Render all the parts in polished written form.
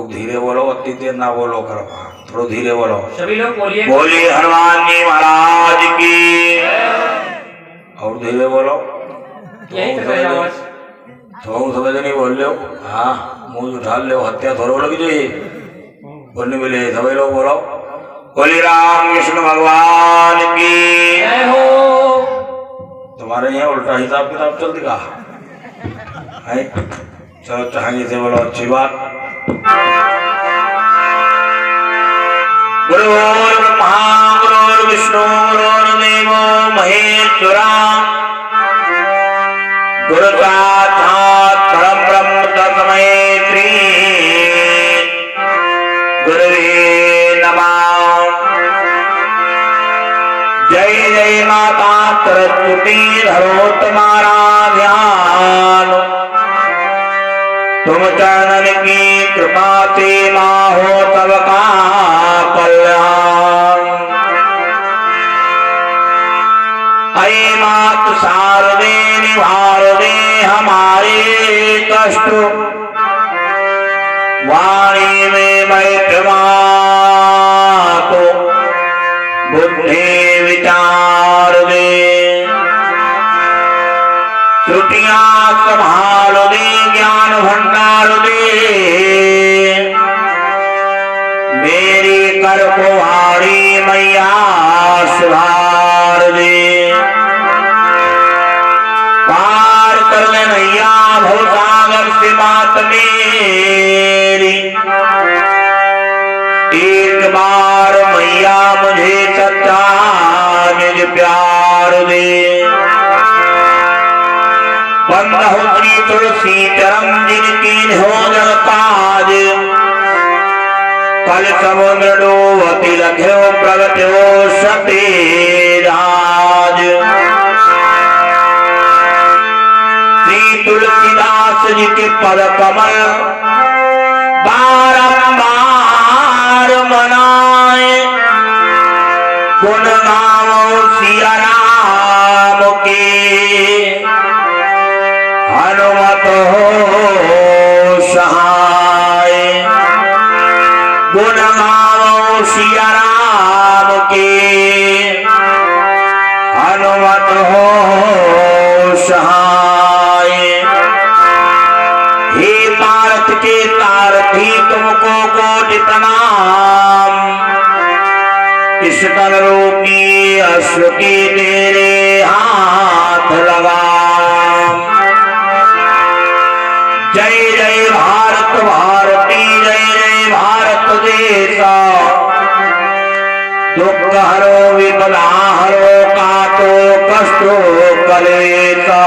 लोग धीरे बोलो, अति देर ना बोलो करो, थोड़ा धीरे बोलो। सभी लोग बोलिए। बोलिए हनुमान जी महाराज की। और धीरे बोलो। यही तो है आवाज। तुम समझ नहीं बोल लो। हाँ मुंह उठा लो, हत्या थोड़ा लग जाए बोलने मिले। सभी लोग बोलो बोली राम कृष्ण भगवान की जय हो। तुम्हारे यहाँ उल्टा हिसाब किताब चल दिखा है। चलो चाहेंगे से बोलो, अच्छी बात। गुरु ब्रह्मा गुरु विष्णु गुरुर्देवो महेश्वरा गुरु साक्षात् परम ब्रह्म तस्मै श्री गुरुवे नमः। जय जय माता सरस्वती धरो तुम्हारा ध्यान, तुम चरणन की कृपा से माहो सबका कल्याण। अये मात शारदे निवार दे हमारे कष्ट, वाणी में बैठवा तो बुद्धि विचार दे। त्रुटियां संभाल दे, ज्ञान भंडार दे। मेरी कर कुहारी मैया सुधार दे। पार कर ले मैया भवसागर से बात मेरी। एक बार मैया मुझे सच्चा निज प्यार दे। बंद हो श्री तुलसी चरम जिनकी हो जन काज, कल समुद्र डूबति लख्यो प्रगट्यो सते राज। श्री तुलसीदास जी के पद कमल बारंबार मनाए, गुण गाओ सिया राम के हनुमत हो सहाय। गुण गाओ सिया राम के हनुमत हो सहाय। हे तारक के तारथी तुमको कोटि प्रणाम, इस तन रूपी अश्व की तेरे हाथ लगाम। जय जय भारत भारती, जय जय भारत देशा। दुख हरो विपदा हरो, काटो कष्टो कलेसा।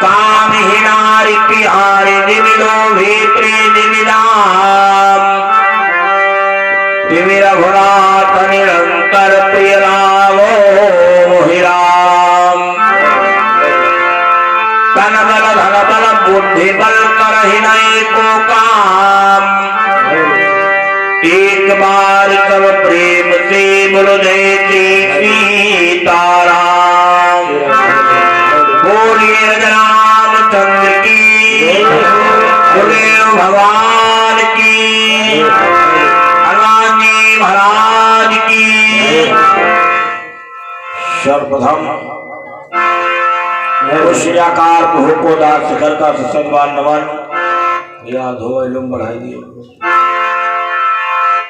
काम ही नारी पिहारी निमिलो भीत्री निमिलाम। तिमिर घुरात निरंतर प्रिय रावो मोहि राम। तन बल धन बल बुद्धि बल करहि नहीं को काम। एक बार सब प्रेम से बोलो जय श्री सीताराम। बोलिए रामचंद्र की, बोलिए भगवान की, हनुमान जी महाराज की। सर्वप्रथम आकार प्रभु को दास शिखर का सत्संगवान नमन। याद हो इलम बढ़ाई दिए।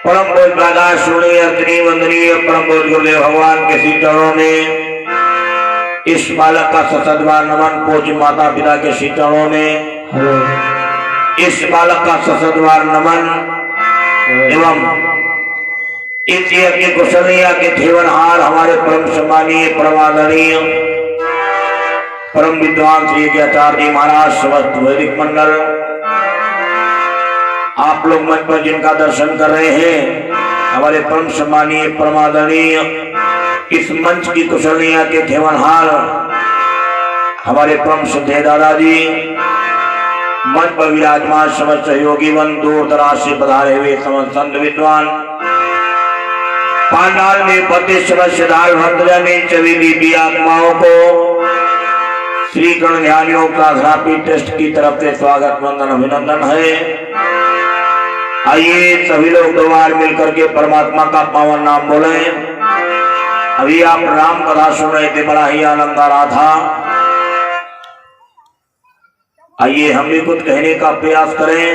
परम बोध प्रकाश सुनिए अग्नि वंदनीय परम बोध गुरुदेव भगवान के श्री चरणों में इस बालक का सत्संगवान नमन। पूज्य माता पिता के श्री चरणों में इस बालक का सत्संगवान नमन एवं इस यज्ञ कुशलिया के जीवनहार हमारे परम सम्मानीय परम आदरणीय परम विद्वान श्री के आचार्य जी महाराज समस्त वैदिक मंडल, आप लोग मंच पर जिनका दर्शन कर रहे हैं, हमारे परम सम्मानीय परम आदरणीय इस मंच की कुशलिया के जीवनहार हमारे परम श्रद्धेय दादाजी, मंच पर विराजमान समस्त सहयोगी वन, दूर दराज से पधारे हुए समस्त संत विद्वान, पांडाल में पति समस्त दाल भद्र ने सभी दीपी आत्माओं को श्री गण ध्यान योग साधना ट्रस्ट की तरफ से स्वागत वंदन अभिनंदन है। आइए सभी लोग दो बार मिलकर के परमात्मा का पावन नाम बोले। अभी आप राम कथा सुन रहे थे, बड़ा ही आनंद आ रहा था। आइए हम भी कुछ कहने का प्रयास करें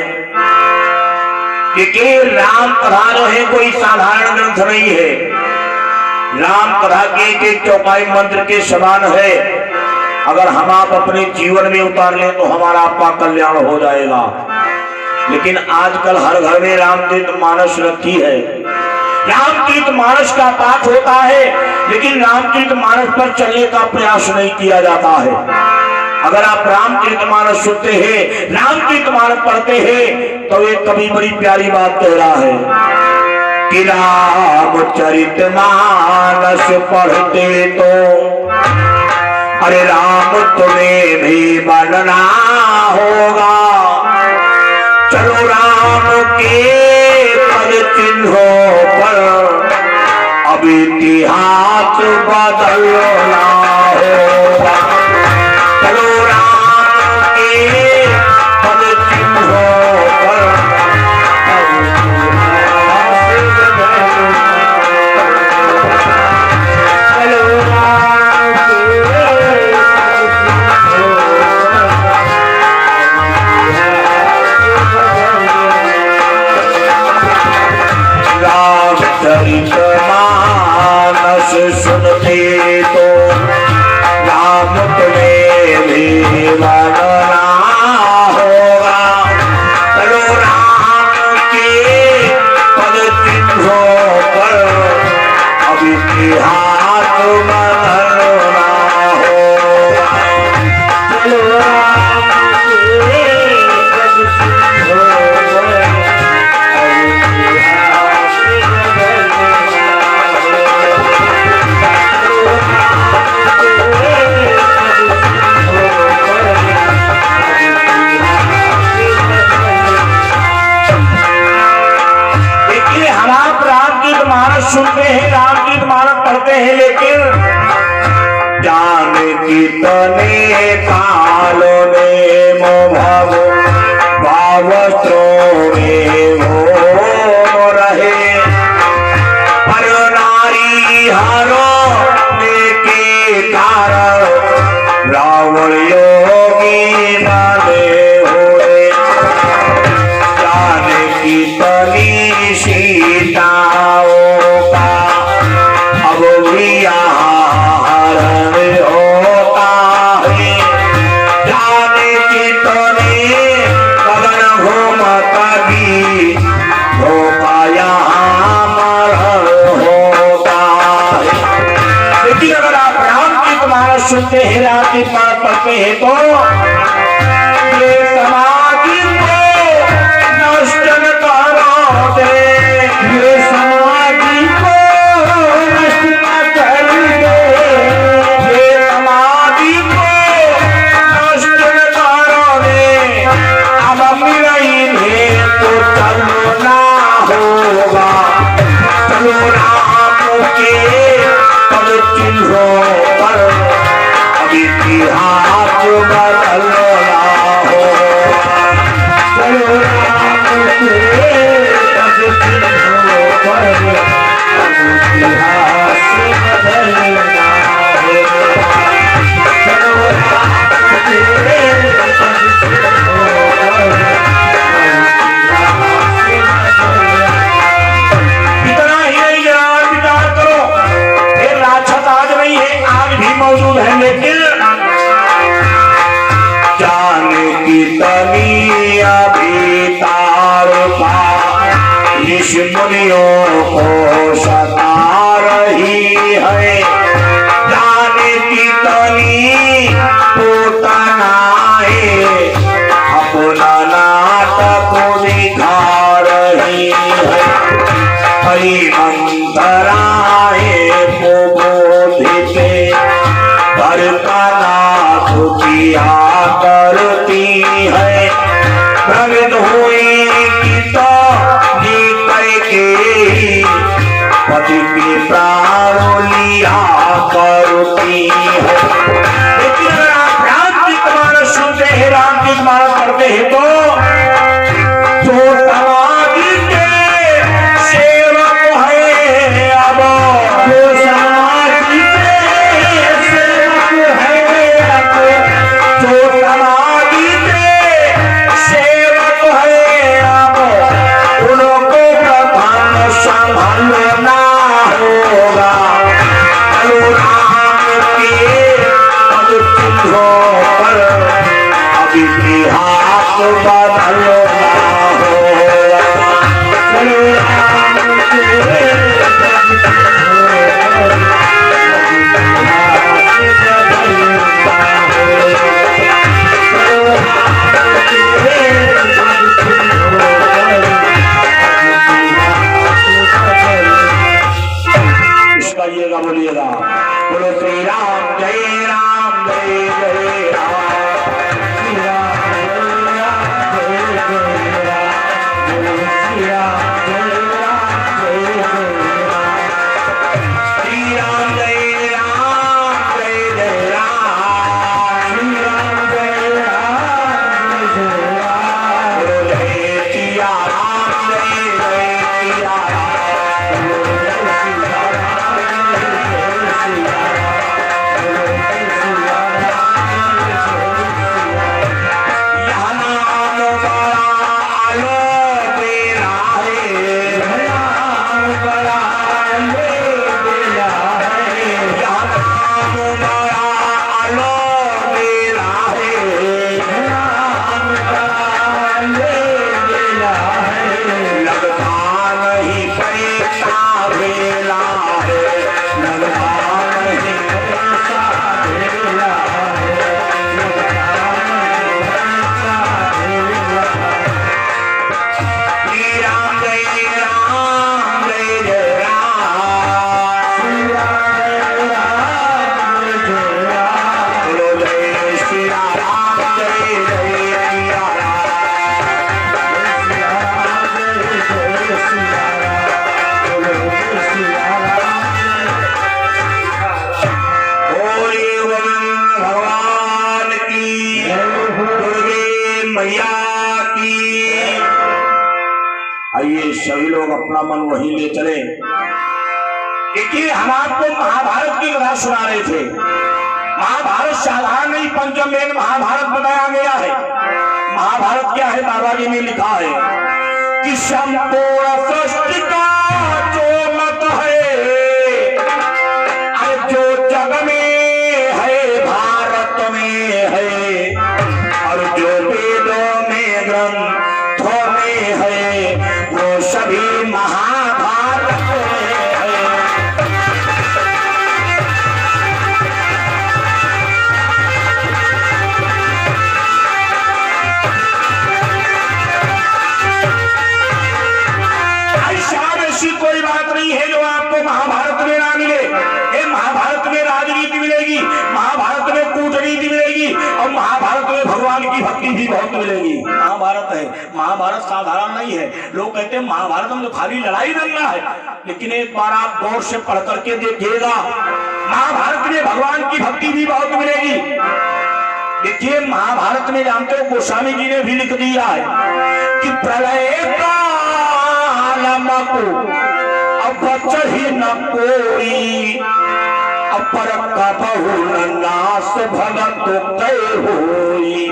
कि राम कथा जो है कोई साधारण ग्रंथ नहीं है। राम कथा के एक चौपाई मंत्र के समान है। अगर हम आप अपने जीवन में उतार लें तो हमारा आपका कल्याण हो जाएगा। लेकिन आजकल हर घर में रामचरित मानस रखी है। रामचरित मानस का पाठ होता है, लेकिन रामचरित मानस पर चलने का प्रयास नहीं किया जाता है। अगर आप रामचरित मानस सुनते हैं, रामचरित मानस पढ़ते हैं, तो ये कभी बड़ी प्यारी बात कह रहा है कि रामचरित मानस पढ़ते तो अरे राम तुम्हें भी बनना होगा। चलो राम के पद चिन्हों पर अब इतिहास बदलना होगा। चलो राम के पद चिन्हों पर अब इतिहास बदलना। चलो राम रामचरित मानस सुनते तो राम तुम्हें भी बनना होगा। चलो राम के पद चिन्हों पर अब इतिहास बदलना होगा। चलो राम के पद चिन्हों पर सुनते हैं, रामचरित मानस पढ़ते हैं, लेकिन जान कितने कालों में मोह भावस्त्रों में हो रहे। पर नारी हरोने के कारण रावण योगी बने हुए। जान कितनी सीताओं सुनते हैं, रामचरित मानस पढ़ते हैं तो ये समाज को नष्ट न करो दे। ये समाज को नष्ट न कर दे। ये समाज को नष्ट न करो दे। अब मिले तो चलना होगा। चलो राम के पद चिन्हों पर इतिहास बदलना होगा। चलो राम के पद चिन्हों पर इतिहास बदलना होगा। चलो राम के पद चिन्हों पर इतना ही नहीं, जरा विचार करो, ये राक्षस आज नहीं है, आज भी मौजूद है, लेकिन जान कितनी अभी तार पा ऋषि मुनियों को सता रही है। जान कितनी पूतनाएं अपना नाटक दिखा रही है। कई मंत्राएं बोधित घर का नाथ किया करती है। प्रगट हुई कि तो करके पति के प्राण लिया करती है। लेकिन अगर आप हे राम की स्मरण करते हैं तो जो समाधि के सेवक है अब, जो समाधि के सेवक है अब, जो समाधि के सेवक है अब, उनको प्रधान संभालना होगा। राम के पद चिन्हों पर अब इतिहास बदलना होगा। चलो राम के इसका येगा बोलिएगा, बोलो श्री राम जय राम जय जय राम, श्री राम जय राम जय जय राम, बोलो श्री राम जय राम जय जय राम, श्री राम जय राम जय जय राम, श्री राम जय राम जय जय राम, बोलो जय सिया राम जय जय सिया राम, बोलो जय सिया आइए सभी लोग अपना मन वहीं ले चले। देखिए हम आपको महाभारत की कथा सुना रहे थे। महाभारत साधारण नहीं, पंचम वेद महाभारत बताया गया है। महाभारत क्या है, बाबा जी ने लिखा है कि संपूर्ण सृष्टि का जो मत है, जो जग में है भारत में है, और जो वेदों में ग्रंथों में है वो सभी महाभारत में है। ऐसी कोई बात नहीं है जो आपको महाभारत में ना मिले। ये महाभारत में राजनीति मिलेगी, महाभारत में कूटनीति मिलेगी, और महाभारत में भगवान की भक्ति भी बहुत मिलेगी। महाभारत है, महाभारत साधारण नहीं है। लोग कहते हैं महाभारत में तो खाली लड़ाई दंगा है, लेकिन एक बार आप गौर से पढ़ करके देखिएगा, महाभारत में भगवान की भक्ति भी बहुत मिलेगी। देखिए महाभारत में जानते हो गोस्वामी जी ने भी लिख दिया है कि प्रलय अब चढ़ी न कोई, अपर का बहुनाश भगत कई होई।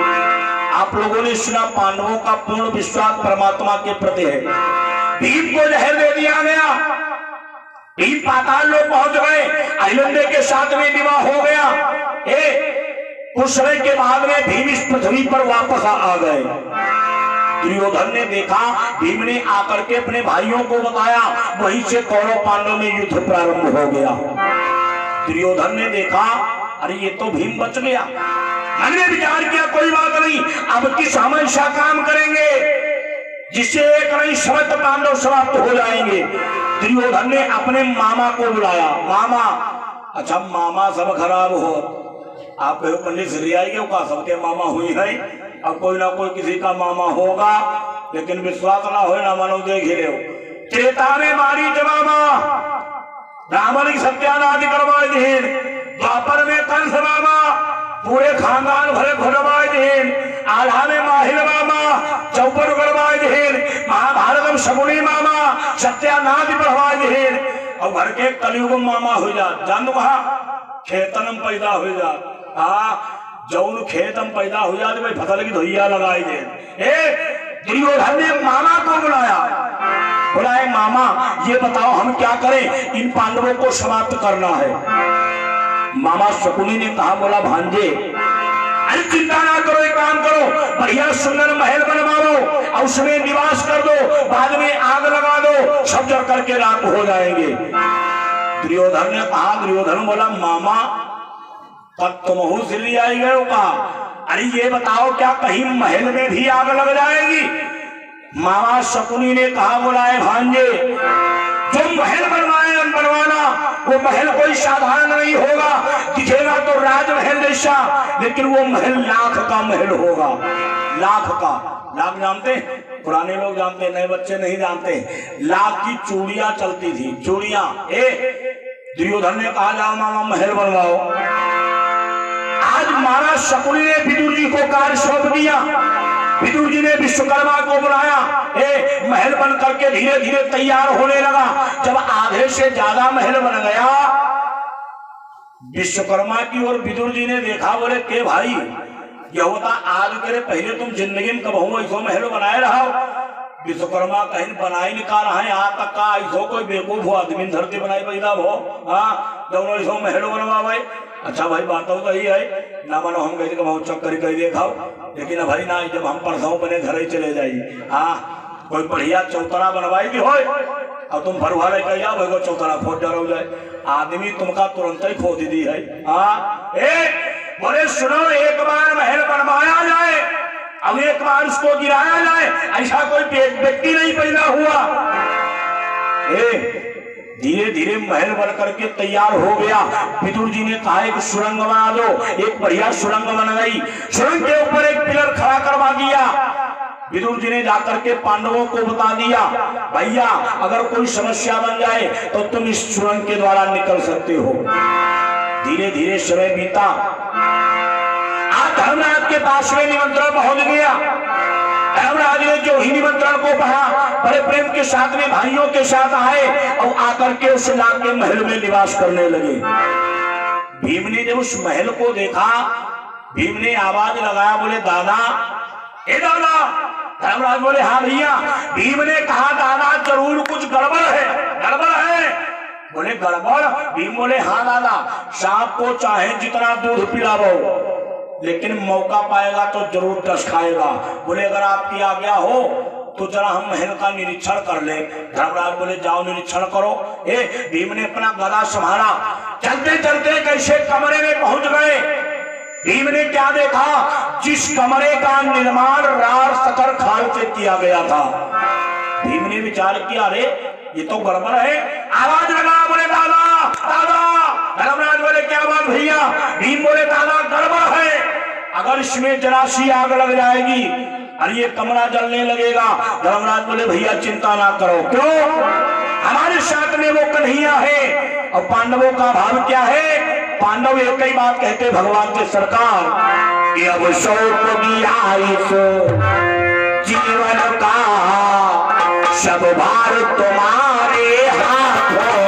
आप लोगों ने सुना पांडवों का पूर्ण विश्वास परमात्मा के प्रति है। भीम को जहर दे दिया गया, भीम पाताल लोग पहुंच गए, अहिलंदे के साथ में विवाह हो गया। कुछ समय के बाद में भीम इस पृथ्वी पर वापस आ गए। दुर्योधन ने देखा, भीम ने आकर के अपने भाइयों को बताया, वहीं से कौरव पांडव में युद्ध प्रारंभ हो गया। दुर्योधन ने देखा अरे ये तो भीम बच गया। मन में विचार किया कोई बात नहीं, अब किस हम ऐसा काम करेंगे जिससे एक नहीं समस्त पांडव समाप्त हो जाएंगे। दुर्योधन ने अपने मामा को बुलाया। मामा, अच्छा मामा सब खराब हो, आप पंडित श्री का सबके मामा हुई है, अब कोई ना कोई किसी का मामा होगा, लेकिन विश्वास ना हो ना मानो देख ही लो। त्रेता में मारी जमामा, रावण की सत्यानाश करवा दी, द्वापर में कंस मामा, पूरे खानदान भरे घुटवाए दिन आल्हा में माहिर मामा चौपट गड़वाए दिन महाभारत में शगुनी मामा सत्यानाथ बढ़वाए दिन और घर के कलयुग मामा हो जात जान वहा खेतन में पैदा हो जात जौन खेत में पैदा हो जाते भाई फसल की धोइया लगाई दे दुर्योधन ने मामा को बुलाया बोलाए मामा ये बताओ हम क्या करें इन पांडवों को समाप्त करना है। मामा शकुनी ने कहा बोला भांजे अरे चिंता ना करो एक काम करो बढ़िया सुंदर महल बनवाओ और उसमें निवास कर दो बाद में आग लगा दो सब जल करके राख हो जाएंगे। दुर्योधन ने कहा दुर्योधन बोला मामा तब तुम दिल्ली आई गए का अरे ये बताओ क्या कहीं महल में भी आग लग जाएगी। मामा शकुनी ने कहा बोला है भांजे जो महल बनवाना वो महल कोई साधारण नहीं होगा दिखेगा तो राजमहल जैसा लेकिन वो महल लाख का महल होगा। लाख का लाख जानते पुराने लोग जानते नए बच्चे नहीं जानते। लाख की चूड़ियां चलती थी चूड़ियां दुर्योधन ने कहा जाओ मामा महल बनवाओ। आज महाराज शकुनी ने विदुर जी को कार्य सौंप दिया। विदुर जी ने विश्वकर्मा को बुलाया महल बन करके धीरे धीरे तैयार होने लगा। जब आधे से ज्यादा महल बन गया विश्वकर्मा की ओर विदुर जी ने देखा बोले के भाई यह होता आज के पहले तुम जिंदगी में कब ऐसो महल बनाए रहा विश्वकर्मा कहीं बनाई निकाल रहा है यहाँ तक का ऐसो कोई बेवकूफ हो आदमी धरती बनाई पैदा हो दोनों ऐसो महल बनवा भाई। अच्छा भाई बात तो यही है ना मानो हम गए बहुत चक्कर कर देखाओ लेकिन भाई ना जब हम परसों बने घर ही चले जाइए कोई बढ़िया चौतरा बनवाई भी हो और तुम भरवा लेकर जाओ भाई को चौतरा खोद डर हो जाए आदमी तुमका तुरंत ही खोद दी है। बोले सुनो एक बार महल बनवाया जाए अब एक बार उसको गिराया जाए ऐसा कोई व्यक्ति नहीं पैदा हुआ। धीरे धीरे महल बन करके तैयार हो गया। विदुर जी ने कहा एक सुरंग बना दो एक बढ़िया सुरंग बन गई। सुरंग के ऊपर एक पिलर खड़ा करवा दिया। विदुर जी ने जाकर के पांडवों को बता दिया भैया अगर कोई समस्या बन जाए तो तुम इस सुरंग के द्वारा निकल सकते हो। धीरे धीरे समय बीता। आज धर्मराज के पास में निमंत्रण पहुंच गया। धर्मराज ने जो ही निमंत्रण को पढ़ा बड़े प्रेम के साथ में भाइयों के साथ आए और आकर के उस लाके महल में निवास करने लगे। भीम ने जब उस महल को देखा भीम ने आवाज लगाया बोले दादा ए दादा। धर्मराज बोले हाँ भैया। भीम ने कहा दादा जरूर कुछ गड़बड़ है गड़बड़ है। बोले गड़बड़। भीम बोले हाँ दादा सांप को चाहे जितना दूध पिलाओ लेकिन मौका पाएगा तो जरूर टस खाएगा। बोले अगर आपकी आज्ञा हो तो जरा हम महल का निरीक्षण कर ले। धर्मराज बोले जाओ निरीक्षण करो। भीम ने अपना गदा संभाला चलते चलते कैसे कमरे में पहुंच गए। भीम ने क्या देखा जिस कमरे का निर्माण रार सकर खाल से किया गया था। भीम ने विचार किया अरे ये तो गड़बड़ है। आवाज लगा बोले दादा दादा। धर्मराज बोले क्या बात भैया। भीम बोले दादा गड़बड़ है अगर इसमें जरा सी आग लग जाएगी और ये कमरा जलने लगेगा। धर्मराज बोले भैया चिंता ना करो। क्यों हमारे साथ में वो कन्हैया है और पांडवों का भाव क्या है। पांडव एक ही बात कहते भगवान के सरकार कि अब शौक दिया इस जीवन का सब भार तुम्हारे हाथों।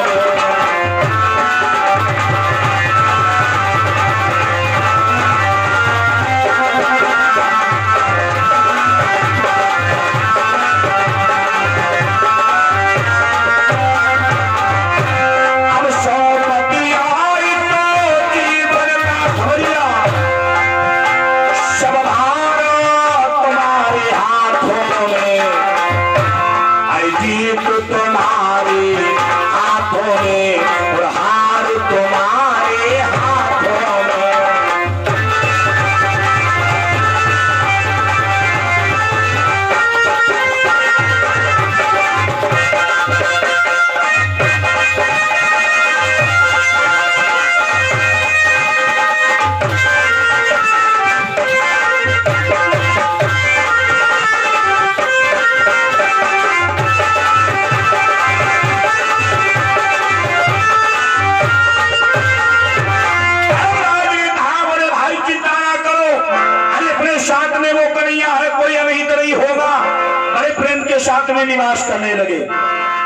में निवास करने लगे।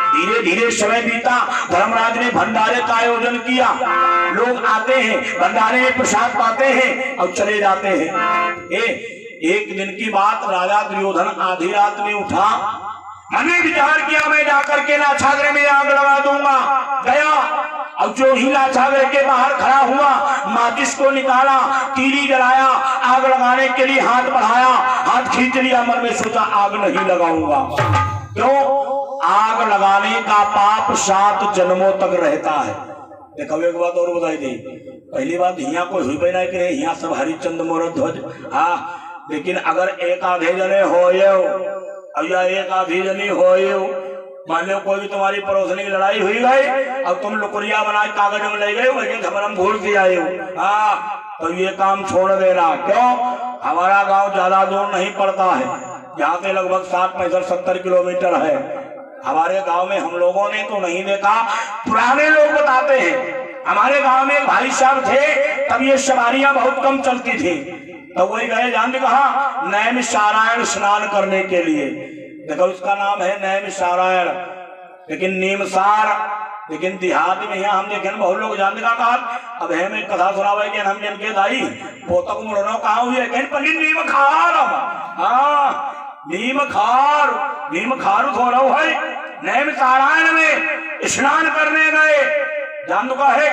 धीरे धीरे समय बीता, धर्मराज ने भंडारे का आयोजन किया। लोग आते हैं, भंडारे में प्रसाद पाते हैं और चले जाते हैं। एक दिन की बात, राजा दुर्योधन आधी रात में उठा, मैंने विचार किया मैं जाकर के लाक्षागृह में आग लगा दूंगा। गया और जो ही लाक्षागृह के बाहर खड़ा हुआ, माचिस को निकाला, तीली जलाया, आग लगाने के लिए हाथ बढ़ाया, हाथ खींच लिया, मन में सोचा आग नहीं लगाऊंगा। क्यों? आग लगाने का पाप 7 जन्मों तक रहता है। देखो एक बात और बताई दी, पहली बात यहाँ कोई हुई ना कि यहाँ सब हरिश्चंद्र मोर ध्वज। हाँ, लेकिन अगर एक आधे जने हो या एक आधी जनी हो, मान लो कोई भी तुम्हारी पड़ोसनी की लड़ाई हुई गई और तुम लुकुरिया बना कागज में ले गए, वही खबर हम भूल के आए हो। हाँ, तो ये काम छोड़ देना। क्यों? हमारा गांव ज्यादा दूर नहीं पड़ता है, यहाँ से लगभग 60-65-70 किलोमीटर है। हमारे गांव में हम लोगों ने तो नहीं देखा, पुराने लोग बताते हैं, हमारे गांव में एक भाई साहब थे, तब ये सवारियां बहुत कम चलती थी, तो वही गए जानते कहा, नैमिषारण्य स्नान करने के लिए। देखो उसका नाम है नैमिषारण्य, लेकिन नीमसार, लेकिन देहात में यहाँ हम देखे बहुत लोग जानते का कहा। अब हमें एक कथा सुना भाई, हम जिनके दाई पोतक मुड़नो कहा हुई है, पंडित नीम खार। हाँ, नीम खार हो रहा है, नैमिषारण्य में स्नान करने गए। जान का है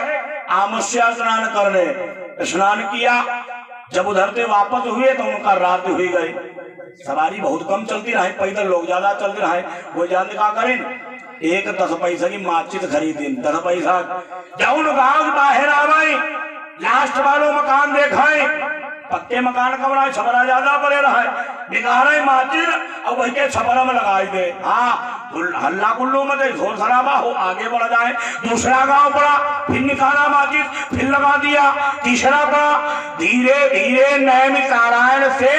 आमस्या स्नान करने स्नान किया। जब उधर से वापस हुए तो उनका रात हुई गई। सवारी बहुत कम चलती रहे, पैदल लोग ज्यादा चलते रहे। वो जानते क्या करें, एक 10 पैसा की माचिस खरीदी, 10 पैसा जाऊन गाँव बाहर आवाई, लास्ट वालों मकान देखाए, पक्के मकान का बना, छबरा ज्यादा पड़े रहे, निकाले माचिस और वही के छबरा में लगाई दे। हाँ, हल्ला गुल्लू में जोर शराबा हो, आगे बढ़ जाए। दूसरा गांव पड़ा, फिर निकाला माचिस, फिर लगा दिया। तीसरा पड़ा, धीरे धीरे नैमिषारण्य से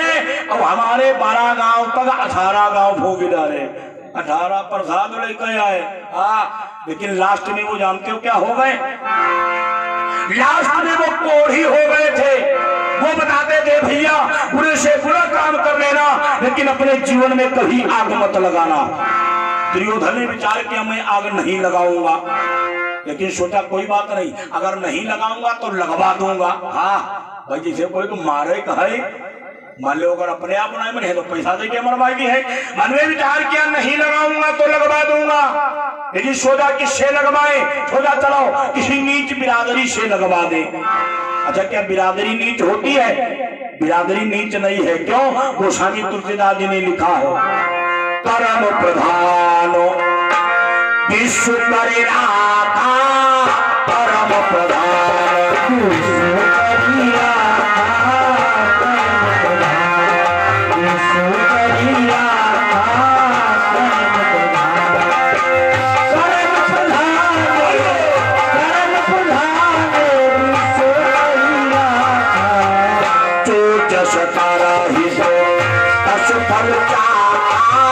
अब हमारे 12 गांव तक 18 गांव भोग डाले, 18 प्रसाद लेकर आए। हाँ, लेकिन लास्ट में वो जानते हो क्या हो गए? लास्ट में वो कोढ़ी हो गए थे। वो बताते थे भैया बुरे से बुरा काम कर लेना, लेकिन अपने जीवन में कभी आग मत लगाना। दुर्योधन ने विचार किया मैं आग नहीं लगाऊंगा, लेकिन सोचा कोई बात नहीं, अगर नहीं लगाऊंगा तो लगवा दूंगा। हाँ भाई, जैसे कोई को मारे कहे, मान लो अगर अपने आप नहीं बने तो पैसा दे के मरवाएगी है। मन में विचार किया नहीं लगाऊंगा तो लगवा दूंगा, लेकिन सोचा किससे लगवाए? सोचा चलो किसी नीच बिरादरी से लगवा दे। अच्छा, क्या बिरादरी नीच होती है? बिरादरी नीच नहीं है। क्यों? गोस्वामी तुलसीदास जी ने लिखा है, परम प्रधान विश्व करे राखा, परम प्रधान विश्व करे राखा, विश्व करे राखा, परम प्रधान विश्व करे राखा, जो जस तारा ही सो तस फल चाखा,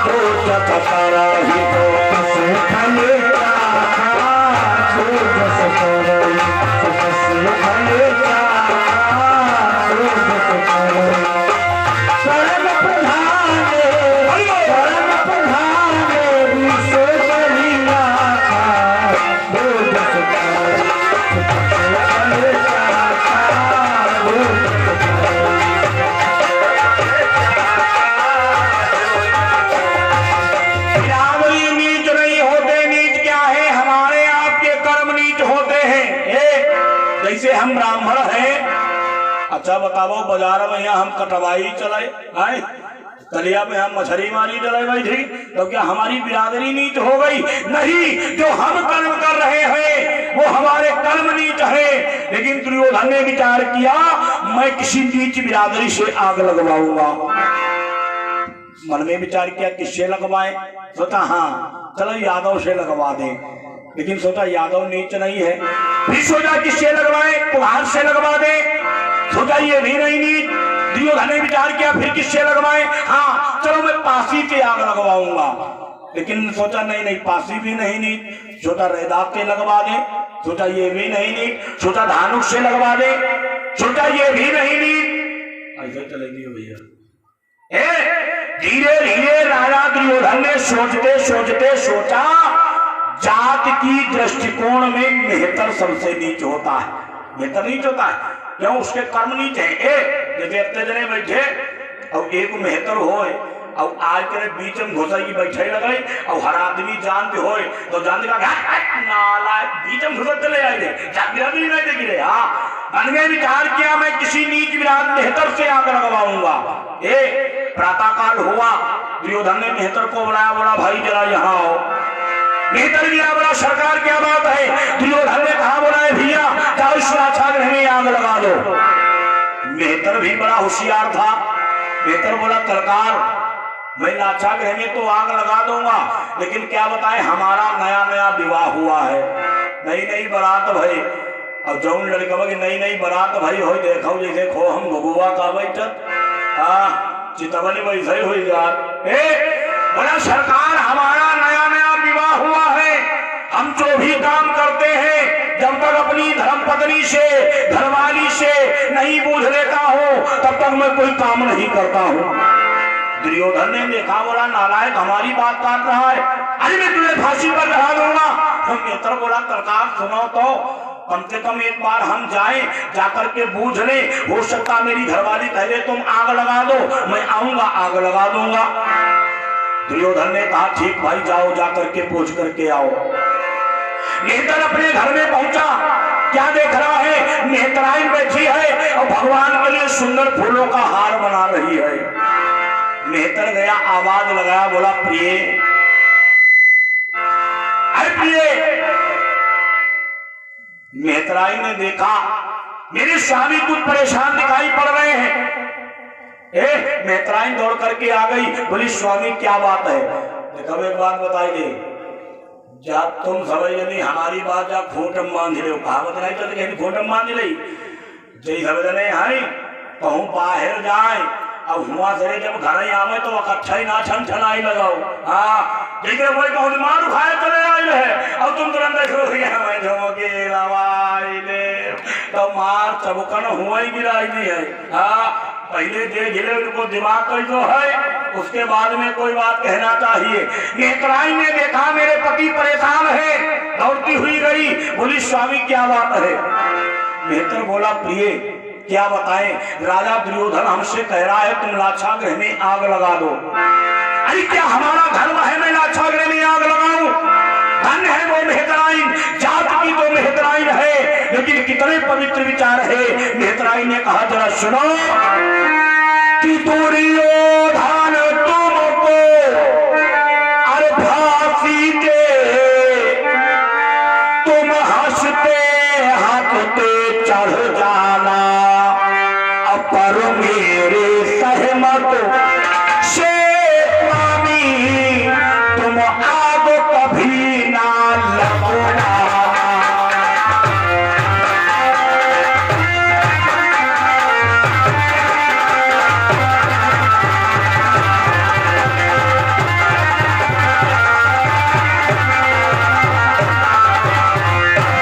जो जस तारा ही सो तस फल चाखा, जो जस तारा ही सो तस फल चाखा, जो जस तारा परम प्रधान विश्व करे राखा, जो जस तारा ही सो तस फल चाखा, जो जस तारा जैसे हम ब्राह्मण हैं। अच्छा बताओ, बाजार में यहाँ हम कटवाई चलाए, आए तलिया में हम मछली मारी चलाए बैठी, तो क्या हमारी बिरादरी नीच हो गई? नहीं, जो हम कर्म कर रहे हैं वो हमारे कर्म नीच है। लेकिन दुर्योधन ने विचार किया मैं किसी नीच बिरादरी से आग लगवाऊंगा। मन में विचार किया किससे लगवाए? सोचा हाँ चलो यादव से लगवा दे, लेकिन सोचा यादव नीच नहीं है। फिर सोचा किससे लगवाए? कुम्हार से लगवा दे, सोचा ये भी नहीं नीच। दुर्योधन ने विचार किया फिर किससे लगवाए? हाँ चलो मैं पासी से आग लगवाऊंगा, लेकिन सोचा नहीं पासी भी नहीं नीच। सोचा रैदात से लगवा दे, सोचा ये भी नहीं नीच। सोचा धानुक से लगवा दे, सोचा ये भी नहीं नीच। ऐसे चलेगी भैया। धीरे धीरे राजा दुर्योधन ने सोचते सोचते सोचा, जात की दृष्टिकोण में मेहतर सबसे नीच होता है। मेहतर नीच होता है क्यों? उसके कर्म नीच है। जैसे इतने जने बैठे और एक मेहतर होए और आज के बीच में घुसा की बैठे लगे और हर आदमी जानते होए तो जानते का नाला बीच में घुसा चले आए नहीं देखी रे। हाँ, मन में विचार किया मैं किसी नीच विराट मेहतर से आग लगवाऊंगा। प्रातः काल हुआ, दुर्योधन ने मेहतर को बुलाया, बोला भाई जरा यहाँ आओ। मेहतर गया, बोला सरकार क्या बात है? दुर्योधन ने कहा, बोला भैया जाओ इस लाक्षागृह में आग लगा दो। मेहतर भी बड़ा होशियार था। मेहतर बोला सरकार मैं लाक्षागृह में तो आग लगा दूंगा, लेकिन क्या बताएं हमारा नया नया विवाह हुआ है, नई नई बारात भाई। अब जौन लड़का की नई नई बारात भाई हो देखो जैसे खो हम बबुआ का बैठत चितवनी वैसे ही हुई जात। बोला सरकार हमारा नया नया विवाह हुआ है, हम जो भी काम करते हैं जब तक अपनी धर्मपत्नी से घरवाली से नहीं पूछ लेता हूँ तब तक मैं कोई काम नहीं करता हूँ। दुर्योधन ने देखा, बोला नालायक हमारी बात काट रहा है, अरे मैं तुझे फांसी पर चढ़ा दूंगा। तो मित्र बोला सरकार सुनो तो कम से कम एक बार हम जाएं, जाकर के बूझ ले, हो सकता मेरी घरवाली पहले तुम आग लगा दो, मैं आऊंगा आग लगा दूंगा। दुर्योधन ने कहा ठीक भाई जाओ, जाकर के पूछ करके आओ। मेहतर अपने घर में पहुंचा, क्या देख रहा है? मेहतराइन बैठी है और भगवान के लिए सुंदर फूलों का हार बना रही है। मेहतर गया, आवाज लगाया, बोला प्रिय, अरे प्रिय। मेहतराइन ने देखा मेरे स्वामी कुछ परेशान दिखाई पड़ रहे हैं। मेहतराइन दौड़ करके आ गई, बोली स्वामी क्या बात है? देखो एक बात बताई दे, जा तुम समझ नहीं हमारी बात, जा खूंटम बांध ले, कहावत नहीं चलती खूंटम बांध ले, जय समझ नहीं है कहूँ बाहर जाए अब हुआ से जब घर आवे तो अच्छा ही ना छन छनाई लगाओ। हाँ जैसे वही बहुत मार उठाए चले आए है अब तुम तुरंत देखो मैं झोंके लवाई ले तो मार चबकन हुआ ही गिराई नहीं है। हाँ पहले देख ले उनको दिमाग कैसो है, उसके बाद में कोई बात कहना चाहिए। मेहतराइन ने देखा मेरे पति परेशान है, दौड़ती हुई गई, बोली स्वामी क्या बात है? मेहतर बोला प्रिय क्या बताएं, राजा दुर्योधन हमसे कह रहा है तुम लाक्षागृह में आग लगा दो। अरे क्या हमारा धर्म है मैं लाक्षागृह में आग लगाऊं? धन्य है वो मेहतराइन, जात की तो मेहतराइन है, लेकिन कितने पवित्र विचार है। मेहतराइन ने कहा जरा सुनो कि दुर्योधन तुमको अरे फांसी दे, तुम हंसते हंसते चढ़ जाना, पर मेरे सहमत से स्वामी तुम आग कभी ना लगना।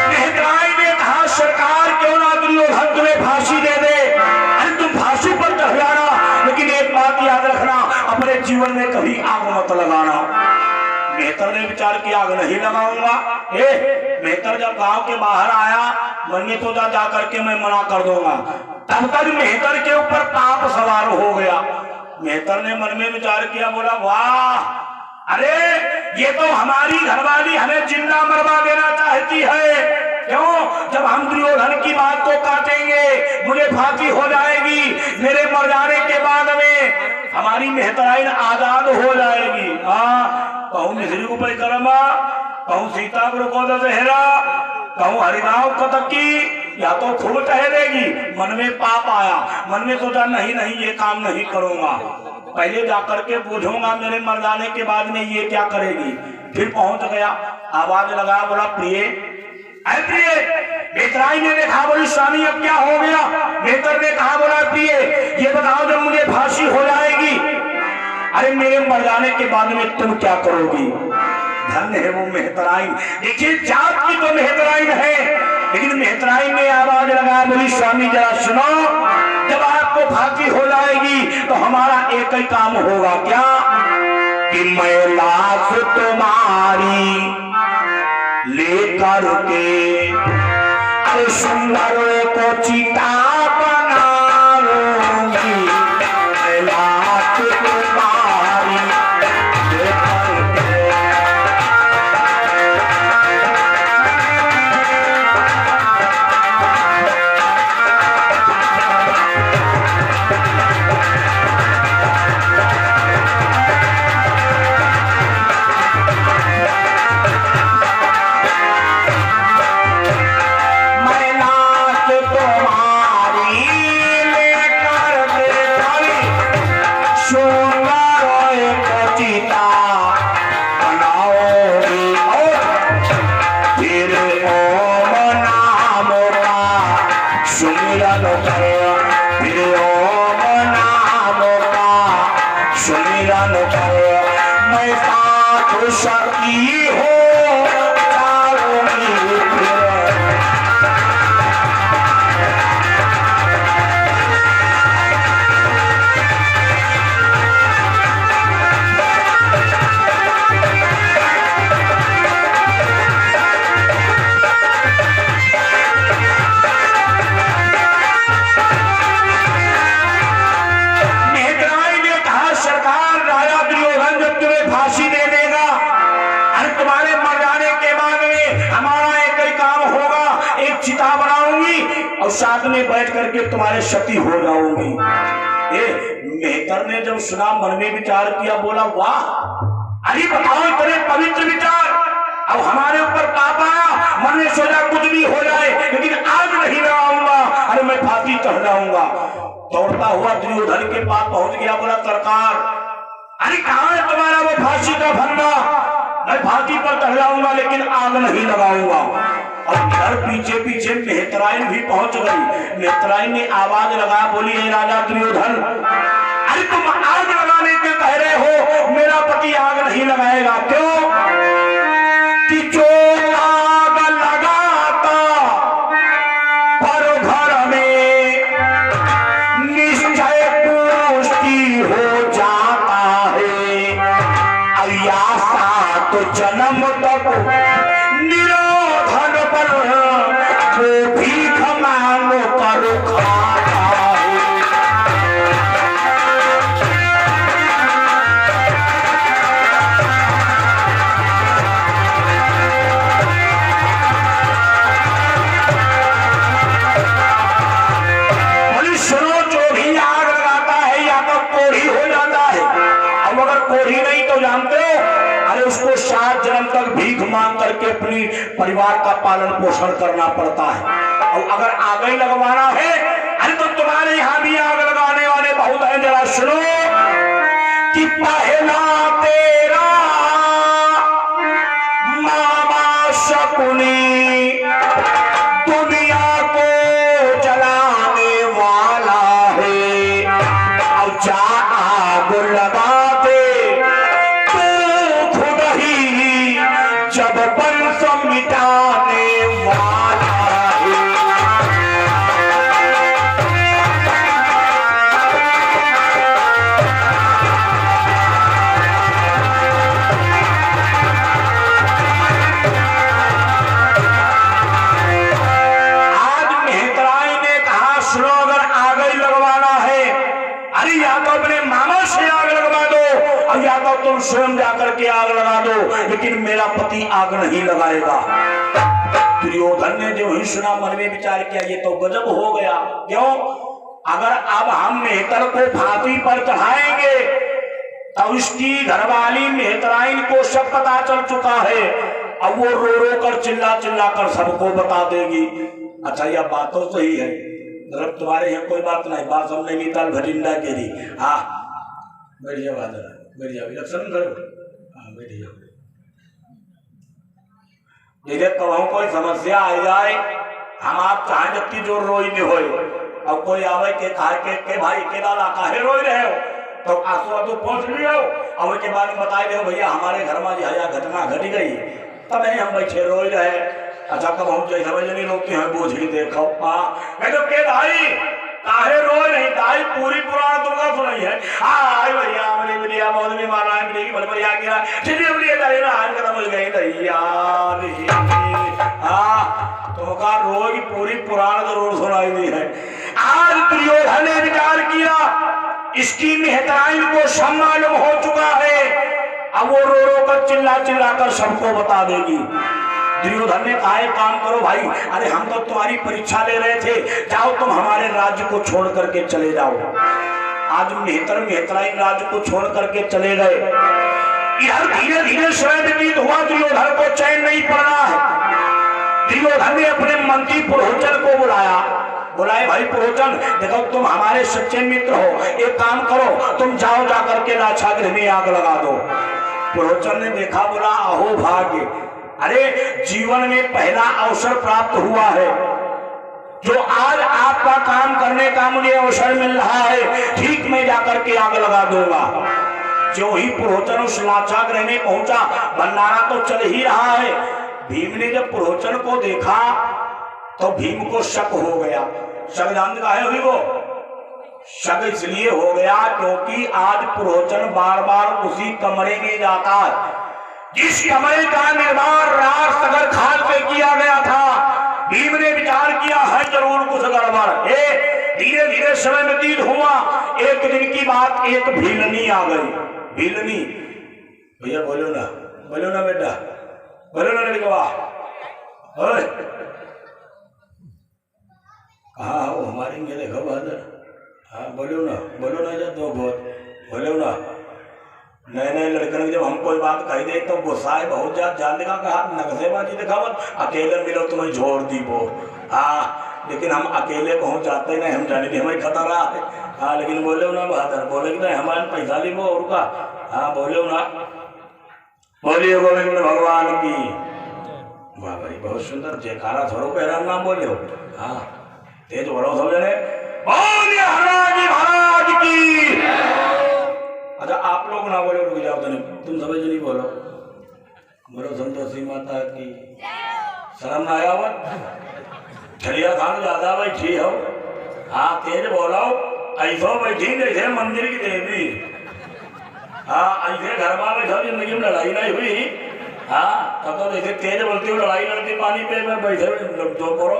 मेहतराइन ने कहा सरकार क्यों ना दुर्योधन तुम्हें फांसी दे दे, लेकिन एक बात याद रखना अपने जीवन में कभी आग मत लगाना। मेहतर ने विचार किया आग नहीं लगाऊंगा। मेहतर जब गांव के बाहर आया मन में तो जा करके मैं मना कर दूंगा, तब तक मेहतर के ऊपर पाप सवार हो गया। मेहतर ने मन में विचार किया, बोला वाह अरे ये तो हमारी घरवाली हमें जिंदा मरवा देना चाहती है। क्यों? जब हम दुर्योधन की बात को काटेंगे मुझे फांसी हो जाएगी, मेरे मर जाने के बाद में हमारी मेहतराइन आजाद हो जाएगी। कहूँ मिश्री को परिक्रमा, कहूँ सीता को दशहरा, कहूँ हरिगांव कतकी, या तो खूब टहलेगी। मन में पाप आया, मन में सोचा नहीं नहीं ये काम नहीं करूंगा, पहले जाकर के पूछूंगा मेरे मर जाने के बाद में ये क्या करेगी। फिर पहुंच गया, आवाज लगाया, बोला प्रिय प्रिय। मेहतराइन ने देखा, बोली स्वामी अब क्या हो गया? मेहतर ने कहा, बोला प्रिय ये बताओ जब मुझे फांसी हो जाएगी, अरे मेरे मर जाने के बाद में तुम क्या करोगी? धन्य है वो मेहतराइन। देखिए जात की तो मेहतराइन है, लेकिन मेहतराइन ने आवाज लगाया, बोली स्वामी जरा सुनो जब आपको फांसी हो जाएगी तो हमारा एक ही काम होगा, क्या कि मैं लाश तुम्हारी लेकर के अरे सुंदर को चिता बनाऊंगी, मैं लाश तुम्हारी लेकर के। मैं साथ शक्ति हो जाऊंगी और साथ में बैठ करके तुम्हारे शक्ति हो जाऊंगी। मेहतर ने जब सुना मन में विचार किया, बोला वाह, अरे बताओ इतने पवित्र विचार, अब हमारे ऊपर पाप आया, मन में सोचा कुछ भी हो जाए लेकिन आग नहीं लगाऊंगा, अरे मैं फांसी चढ़ जाऊंगा। दौड़ता हुआ दुर्योधन के पास पहुंच गया, बोला सरकार अरे कहां है तुम्हारा वो फांसी का फंदा, मैं फांसी पर चढ़ जाऊंगा लेकिन आग नहीं लगाऊंगा। और घर पीछे पीछे मेहतराइन भी पहुंच गई। मेहतराइन ने आवाज लगा, बोली है राजा दुर्योधन, अरे तुम आग लगाने के कह रहे हो, मेरा पति आग नहीं लगाएगा, क्यों कि जो आग लगाता पर घर में निश्चय पुष्टि हो जाता है, अयासा तो जन्म तक निरोधन पर वो भीख मांगो कर खाता है। मनुष्यों जो भी आग लगाता है या तो कोढ़ी हो जाता है, अब अगर कोढ़ी नहीं तो जानते हो, अरे उसको 7 जन्म तक भीख मांग करके अपनी परिवार का पालन पोषण करना पड़ता है। और अगर आग ही लगवाना है, अरे तो तुम्हारे यहाँ भी आग लगाने वाले बहुत हैं, जरा सुनो कि पहला तेरा मामा शकुनी दुनिया को जलाने वाला है, और जा आग लगा दे जब वंश मिटाने वाला है। आज मेहतराई ने कहा, सुनो अगर आग ही लगवाना है, अरे या तो अपने मामा से आग लगवा दो और या तो तुम स्वयं जाकर के आग लगा दो, लेकिन मेरा पति आग नहीं लगाएगा। दुर्योधन ने जो ही सुना मन में विचार किया, ये तो गजब हो गया। क्यों? अगर अब हम मेहतर को फांसी पर चढ़ाएंगे तो उसकी घरवाली मेहतराइन को सब पता चल चुका है, अब वो रो रो कर चिल्ला चिल्ला कर सबको बता देगी। अच्छा यह बात तो सही है, मतलब तुम्हारे यहाँ कोई बात नहीं, बात हम नैनीताल भटिंडा के दी। हाँ बैठ जाओ, बैठ जाओ, इलेक्शन करो, हाँ बैठ जाओ। जैसे कहूँ कोई समस्या आ जाए, हम आप चाहे जबकि जो रोई में हो, अब कोई आवे के खाए के भाई केला काहे रोई रहे हो, तो आंसू आंसू पहुंच भी हो, और उसके बाद बताए दो भैया हमारे घर में यह घटना घटी गई, तब हम बैठे रोई रहे। अच्छा कब हम जैसे नहीं रोकते हैं, बोझ ही देखो। मैं तो के भाई काहे रोज नहीं ताई पूरी पुराण तुमका सुनाई है। हाय भैया मेरी बढ़िया बहुत भी मारना है मेरी बड़ी बढ़िया किया चलिए बढ़िया ताई ना हाथ खत्म हो गई दैया तुमका रोज पूरी पुराण जरूर सुनाई दी है। आज दुर्योधन ने विचार किया इसकी मेहतराइन को सब मालूम हो चुका है, अब वो रो रो कर चिल्ला चिल्ला कर सबको बता देगी। दुर्योधन ने कहा एक काम करो भाई, अरे हम तो तुम्हारी परीक्षा ले रहे थे, जाओ तुम हमारे राज्य को छोड़ करके चले जाओ। आज मेहतराइन राज्य को छोड़ करके चले गए। इधर धीरे धीरे समय व्यतीत हुआ, दुर्योधन को चैन नहीं पड़ना है। दुर्योधन ने अपने मंत्री पुरोचन को बुलाए भाई पुरोचन देखो तुम हमारे सच्चे मित्र हो, एक काम करो तुम जाओ जाकर के लाक्षागृह में आग लगा दो। पुरोचन ने देखा, बोला अहो भाग्य, अरे जीवन में पहला अवसर प्राप्त हुआ है जो आज आपका काम करने का मुझे अवसर मिल रहा है, ठीक मैं जाकर के आग लगा दूंगा। जो ही पुरोचन उस लाक्षागृह में पहुंचा, भंडारा तो चल ही रहा है। भीम ने जब पुरोचन को देखा तो भीम को शक हो गया। शक जानते काहे हुई वो? शक इसलिए हो गया क्योंकि आज पुरोचन बार बार उसी कमरे में जाता है जिस कमरे का निर्माण राज सगर खाल पे किया गया था। भीम ने विचार किया है जरूर कुछ गड़बड़ है। धीरे धीरे समय व्यतीत हुआ। एक दिन की बात, एक भीलनी आ गई। भीलनी, भैया बोलो ना बेटा, बोलो ना लड़कवा, हाँ वो हमारी ये देखो बहादुर, हाँ बोलो ना जब दो बोलो ना। नए लड़कन जब हम कोई बात कही दे तो गुस्सा है बहुत ज्यादा, जान देगा कहा नक्शेबाजी दिखावत, अकेले मिलो तुम्हें छोड़ दी वो। हाँ लेकिन हम अकेले पहुंच जाते नहीं, हम जाने हमें खतरा है। हाँ लेकिन बोलो ना बहादुर, बोले कि नहीं हमारे पैसा ली वो और का। हाँ बोलो ना, बोलिए गोविंद भगवान की। वाह भाई बहुत सुंदर, जयकारा थोड़ो पहरा नाम बोले हो। हाँ तेज बोलो सब जने, बोलिए हनुमान महाराज की। अच्छा आप लोग ना बोलो, रुक जाओ तुम सब नहीं बोलो संतोषी माता की। शर्म ना आया हुआ, छलिया खान ज्यादा बैठी हो। हाँ तेज बोलो, ऐसो बैठी जैसे मंदिर की देवी। हाँ ऐसे घर में बैठो जिंदगी में लड़ाई नहीं हुई। हाँ तब तो जैसे तेज बोलती हूँ, लड़ाई लड़ती पानी पे में बैठे जो बोलो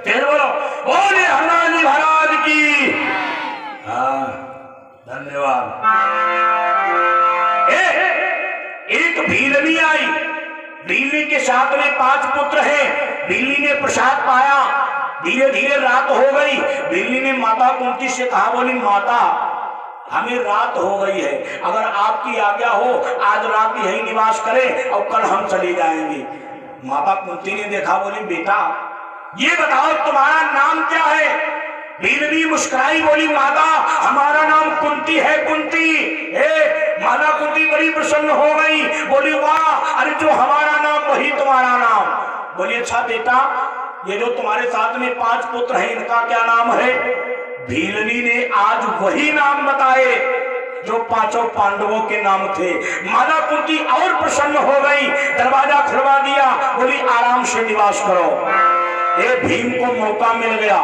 तेज बोलो, बोले हनुमान जी महाराज की। हाँ धन्यवाद। एक भीलनी आई, भीलनी के साथ में 5 पुत्र हैं। भीलनी ने प्रसाद पाया, धीरे धीरे रात हो गई। भीलनी ने माता कुंती से कहा, बोली माता हमें रात हो गई है, अगर आपकी आज्ञा हो आज रात यही निवास करें और कल हम चले जाएंगे। माता कुंती ने देखा, बोली बेटा ये बताओ तुम्हारा नाम क्या है? भीलनी मुस्कुराई, बोली माता हमारा नाम कुंती है, कुंती। माता कुंती बड़ी प्रसन्न हो गई, बोली वाह, अरे जो हमारा नाम वही तुम्हारा नाम। बोली अच्छा बेटा ये जो तुम्हारे साथ में 5 पुत्र हैं इनका क्या नाम है? भीलनी ने आज वही नाम बताए जो 5 पांडवों के नाम थे। माता कुंती और प्रसन्न हो गई, दरवाजा खुलवा दिया, बोली आराम से निवास करो। ये भीम को मौका मिल गया।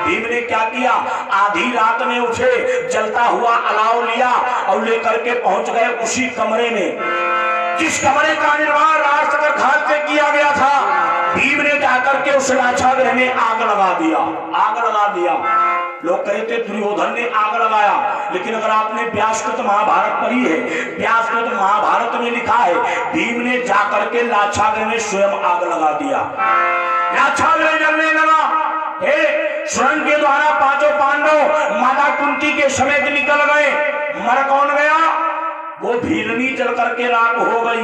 भीम ने क्या किया, आधी रात में उठे, जलता हुआ अलाव लिया और लेकर के पहुंच गए उसी कमरे में जिस कमरे का निर्माण राज सगर खाल से किया गया था। भीम ने जाकर के उस लाक्षागृह में आग लगा दिया। लोग कहते दुर्योधन ने आग लगाया, लेकिन अगर आपने व्यासकृत महाभारत पढ़ी है, व्यासकृत महाभारत में लिखा है भीम ने जाकर के लाक्षागृह में स्वयं आग लगा दिया। लाक्षागृह जलने लगा। स्वयं के द्वारा 5 पांडव माता कुंती के समेत निकल गए। मर कौन गया? वो भीलनी जल करके राख हो गई।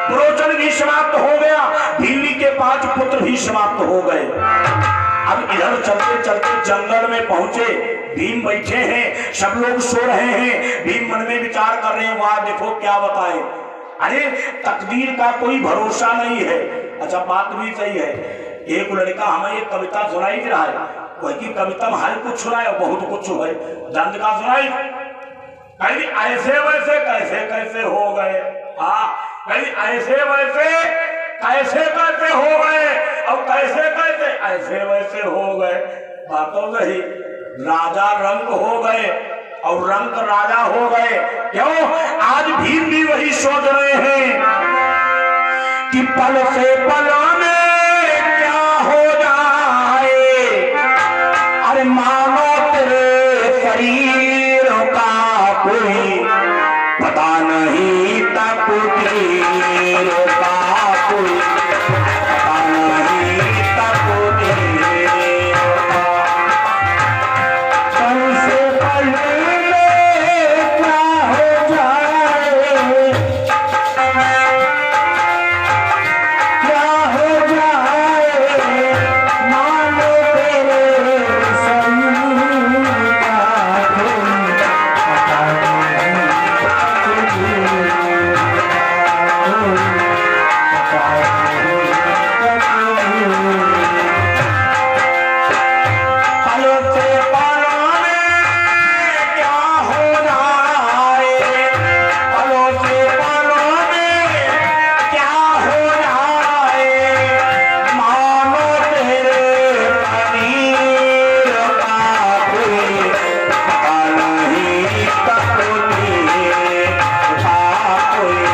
पुरोचन भी समाप्त हो गया, भीलनी के 5 पुत्र भी समाप्त हो गए। अब इधर चलते चलते जंगल में पहुंचे। भीम बैठे हैं, सब लोग सो रहे हैं। भीम मन में विचार कर रहे हैं, वाह देखो क्या बताए, अरे तकदीर का कोई भरोसा नहीं है। अच्छा बात भी सही है। एक लड़का हमें एक कविता सुनाई दे रहा है, वही कविता में हर कुछ सुनाए, बहुत कुछ है। दंड का सुनाई, कहीं ऐसे वैसे कैसे कैसे हो गए, हाँ कहीं ऐसे वैसे कैसे कैसे हो गए और कैसे कैसे ऐसे वैसे हो गए। बातों सही राजा रंग हो गए और रंग राजा हो गए। क्यों? आज भीम भी वही सोच रहे हैं कि पल से पल में क्या हो जाए। अरे मानो तेरे शरीर का कोई पता नहीं, तकदीर का कोई पता नहीं, तकदीर का। पल से पल में क्या हो जाए, क्या हो जाए, मानो तेरे शरीर का कोई पता नहीं, तकदीर का कोई पता नहीं, तकदीर। पलों से पलों में क्या हो जाए, पलों से पलों में क्या हो जाए, मानो तेरे शरीर का कोई पता नहीं, तकदीर का कोई।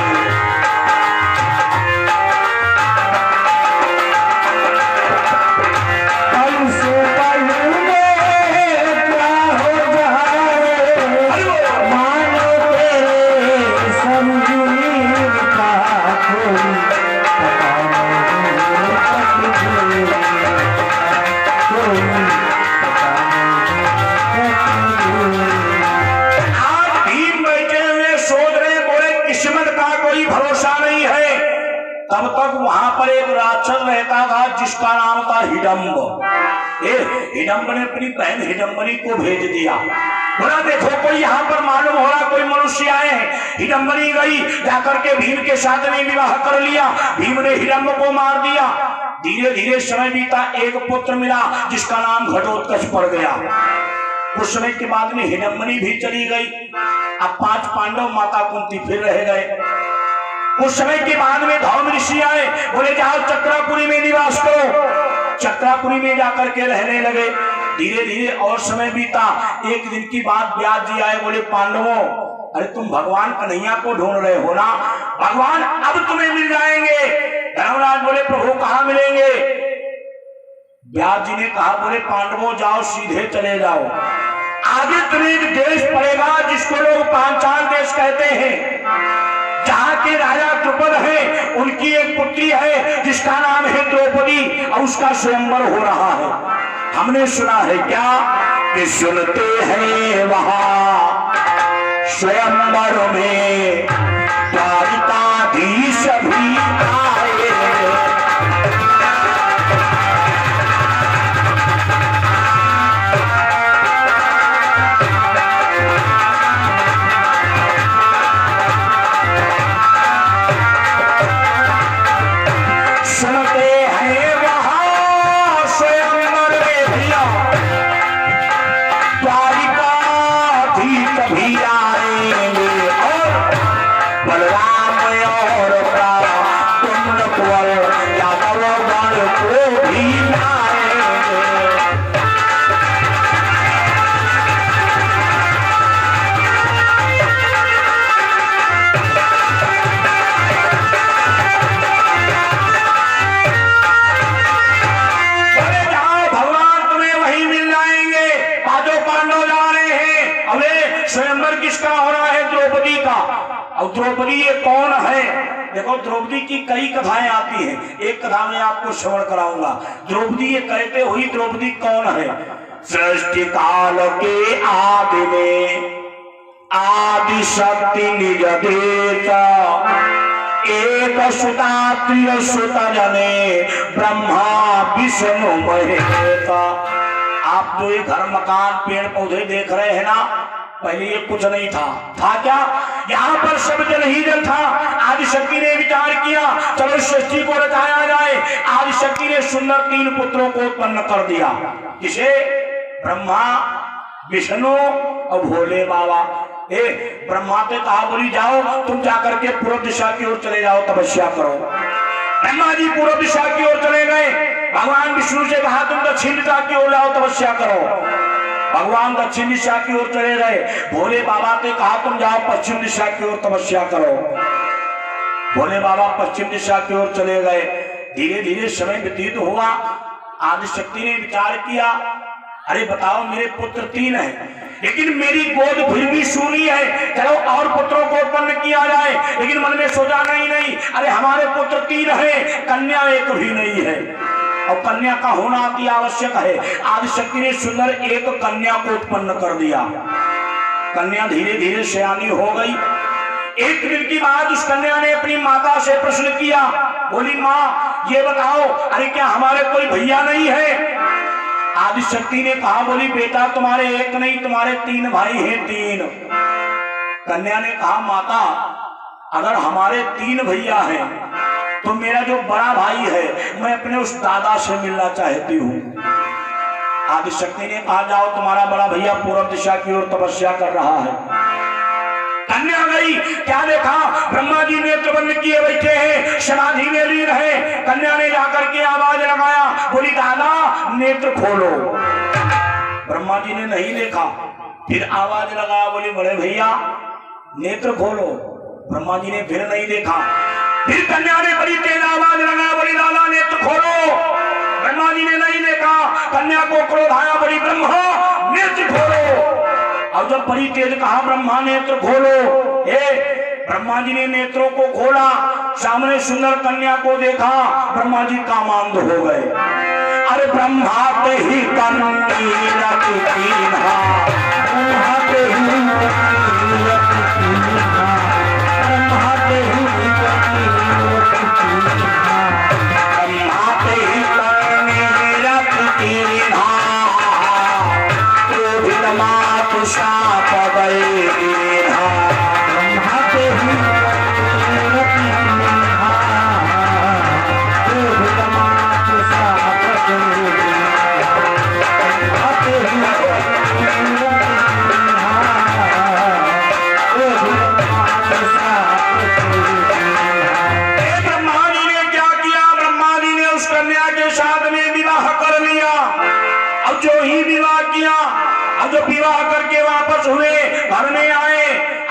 पल से पल में क्या हो जाए, मानो तेरे शरीर का कोई पता नहीं, तकदीर का कोई पता नहीं, तकदीर। आज भीम बैठे हुए सोच रहे, बोले किस्मत का कोई भरोसा नहीं है। तब तक वहां पर एक राक्षस रहता था जिसका नाम था हिडम्ब। हिडम्ब ने अपनी बहन हिडम्बनी को भेज दिया, बोला देखो कोई यहाँ पर मालूम हो रहा कोई मनुष्य आए हैं। हिडम्बनी गई, जाकर के भीम के साथ में विवाह कर लिया। भीम ने हिडम्ब को मार दिया। धीरे धीरे समय बीता, एक पुत्र मिला जिसका नाम घटोत्कच पड़ गया। कुछ समय के बाद में हिडम्बनी भी चली गई। अब 5 पांडव माता कुंती फिर रह गए। उस समय के बाद में धौम ऋषि आए, बोले जाओ चक्रापुरी में निवास करो। चक्रापुरी में जाकर के रहने लगे। धीरे धीरे और समय बीता। एक दिन की बात व्यास जी आए, बोले पांडवों अरे तुम भगवान कन्हैया को ढूंढ रहे हो ना, भगवान अब तुम्हें मिल जाएंगे। धर्मराज बोले प्रभु कहाँ मिलेंगे? व्यास जी ने कहा, बोले पांडवों जाओ सीधे चले जाओ, आगे तुम्हें एक देश पड़ेगा जिसको लोग पांचाल देश कहते हैं। जहाँ के राजा द्रुपद है, उनकी एक पुत्री है जिसका नाम है द्रौपदी और उसका स्वयंवर हो रहा है। हमने सुना है क्या कि सुनते हैं वहाँ स्वयंवर में द्वारिकाधीश भी आए। सुनते हैं वहाँ स्वयंवर में भैया द्वारिकाधीश भी आएंगे और बलराम और कुंद कुंवर यादव गण को भी लाएंगे। स्वयंवर किसका हो रहा है? द्रौपदी का। और द्रौपदी ये कौन है? देखो द्रौपदी की कई कथाएं आती हैं, एक कथा में आपको श्रवण कराऊंगा। द्रौपदी ये कहते हुई द्रौपदी कौन है? सृष्टि काल के आदि में आदि शक्ति निज देश एक सुता त्रिय सुता जने ब्रह्मा विष्णु महेश। आप जो ये घर मकान पेड़ पौधे देख रहे हैं ना, पहले ये कुछ नहीं था। था क्या? यहाँ पर सब जल ही जल था। आदिशक्ति ने विचार किया चलो सृष्टि को रचाया जाए। आदिशक्ति ने सुंदर 3 पुत्रों को उत्पन्न कर दिया। किसे? ब्रह्मा, विष्णु और भोले बाबा। ब्रह्मा ने कहा बोली जाओ तुम जाकर के पूर्व दिशा की ओर चले जाओ, तपस्या करो। ब्रह्मा जी पूर्व दिशा की ओर चले गए। भगवान विष्णु से कहा तुम दक्षिण दिशा की ओर जाओ, तपस्या करो। भगवान दक्षिण दिशा की ओर चले गए। भोले बाबा ने कहा तुम जाओ पश्चिम दिशा की ओर तपस्या करो। भोले बाबा पश्चिम दिशा की ओर चले गए। धीरे धीरे समय व्यतीत हुआ। आदिशक्ति ने विचार किया, अरे बताओ मेरे पुत्र 3 हैं, लेकिन मेरी गोद फिर भी सूनी है, चलो और पुत्रों को उत्पन्न किया जाए। लेकिन मन में सोचा नहीं, अरे हमारे पुत्र 3 हैं, कन्या एक भी नहीं है, और कन्या का होना अति आवश्यक है। आदिशक्ति ने सुंदर एक कन्या को उत्पन्न कर दिया। कन्या धीरे धीरे सयानी हो गई। एक दिन की बात, उस कन्या ने अपनी माता से प्रश्न किया, बोली माँ ये बताओ, अरे क्या हमारे कोई भैया नहीं है? आदिशक्ति ने कहा, बोली बेटा तुम्हारे एक नहीं, तुम्हारे 3 भाई हैं, 3। कन्या ने कहा माता अगर हमारे 3 भैया हैं तो मेरा जो बड़ा भाई है मैं अपने उस दादा से मिलना चाहती हूँ। आदिशक्ति ने कहा जाओ तुम्हारा बड़ा भैया पूर्व दिशा की ओर तपस्या कर रहा है। कन्या गई, क्या देखा? ब्रह्मा जी नेत्र बंद किए बैठे हैं, समाधि में लीन है। कन्या ने जाकर के आवाज लगाया, बोली दादा नेत्र खोलो। ब्रह्मा जी ने नहीं देखा, फिर आवाज लगाया, बोली बड़े भैया नेत्र खोलो। ब्रह्मा जी ने फिर नहीं देखा, फिर कन्या ने बड़ी तेज आवाज लगाया, बोली दादा नेत्र खोलो। ब्रह्मा जी ने नहीं देखा, कन्या को क्रोध आया, बोली ब्रह्मा नेत्र खोलो। और जब बड़ी तेज कहा ब्रह्मा नेत्र खोलो, ब्रह्मा जी ने नेत्रों को खोला, सामने सुंदर कन्या को देखा। ब्रह्मा जी कामांध हो गए। अरे ब्रह्मा ते ही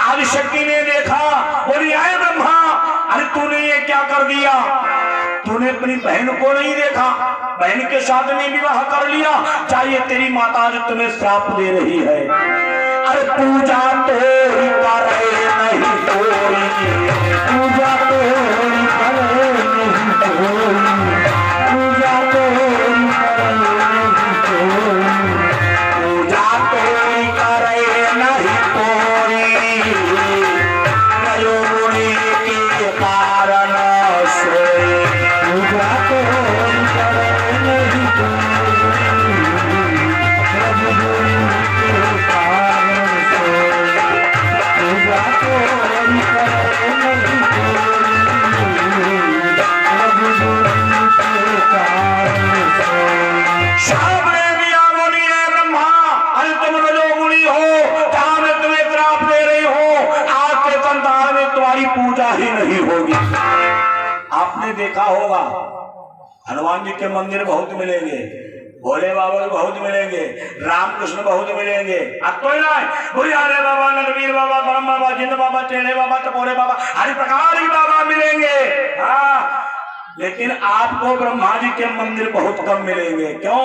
आदिशक्ति ने देखा, बोली आए ब्रह्मा अरे तूने ये क्या कर दिया? तूने अपनी बहन को नहीं देखा, बहन के साथ में विवाह कर लिया, चाहिए तेरी माता जो तुम्हें श्राप दे रही है। अरे पूजा तो करे नहीं कोई, पूजा तो करे नहीं कोई, पूजा तो करे नहीं कोई, पूजा तो करे नहीं कोई, नयो मुनि के कारण सोए, पूजा तो करे नहीं कोई, प्रभु मुनि के कारण सोए, पूजा तो करे नहीं कोई, प्रभु मुनि के कारण सोए। सामने दिया मुनि है ब्रह्मा, अरे तुम रजोगुणी हो, जहां मैं तुम्हें श्राप दे रही हो, आज के संसार में तुम्हारी पूजा ही नहीं होगी। आपने देखा होगा हनुमान जी के मंदिर बहुत मिलेंगे, भोले बाबा बहुत मिलेंगे, रामकृष्ण बहुत मिलेंगे, अब तो बुढ़ियारे बाबा, नरवीर बाबा, ब्रह्म बाबा, जिंद बाबा, टेढ़े बाबा, टपोरे बाबा, हर प्रकार के बाबा मिलेंगे। हाँ, लेकिन आपको ब्रह्मा जी के मंदिर बहुत कम मिलेंगे। क्यों?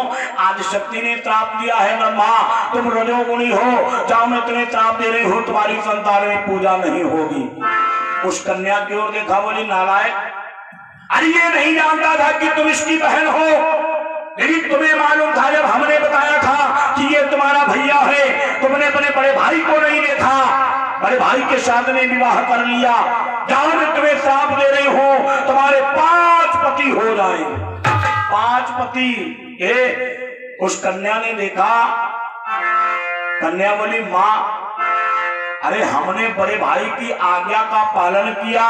आदिशक्ति ने श्राप दिया है, ब्रह्मा तुम रजोगुणी हो, जाओ मैं तुम्हें श्राप दे रही हूँ, तुम्हारी संतान में पूजा नहीं होगी। उस कन्या की ओर देखा, बोली नालायक, अरे ये नहीं जानता था कि तुम इसकी बहन हो, लेकिन तुम्हें मालूम था जब हमने बताया था कि ये तुम्हारा भैया है, तुमने अपने बड़े भाई को नहीं देखा, बड़े भाई के साथ में विवाह कर लिया। जाओ मैं तुम्हें श्राप दे रही हूं, तुम्हारे 5 पति हो जाए, 5 पति। उस कन्या ने देखा, कन्या बोली माँ अरे हमने बड़े भाई की आज्ञा का पालन किया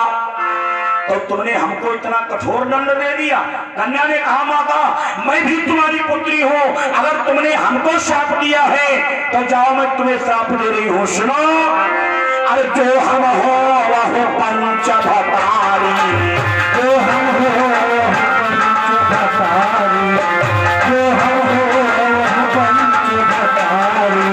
तो तुमने हमको इतना कठोर दंड दे दिया। कन्या ने कहा माता मैं भी तुम्हारी पुत्री हूँ, अगर तुमने हमको श्राप दिया है तो जाओ मैं तुम्हें श्राप दे रही हूँ। सुनो, अरे जो हम हो वह पंचभतारी, जो हम हो पंचभतारी, जो हम हो पंचभतारी,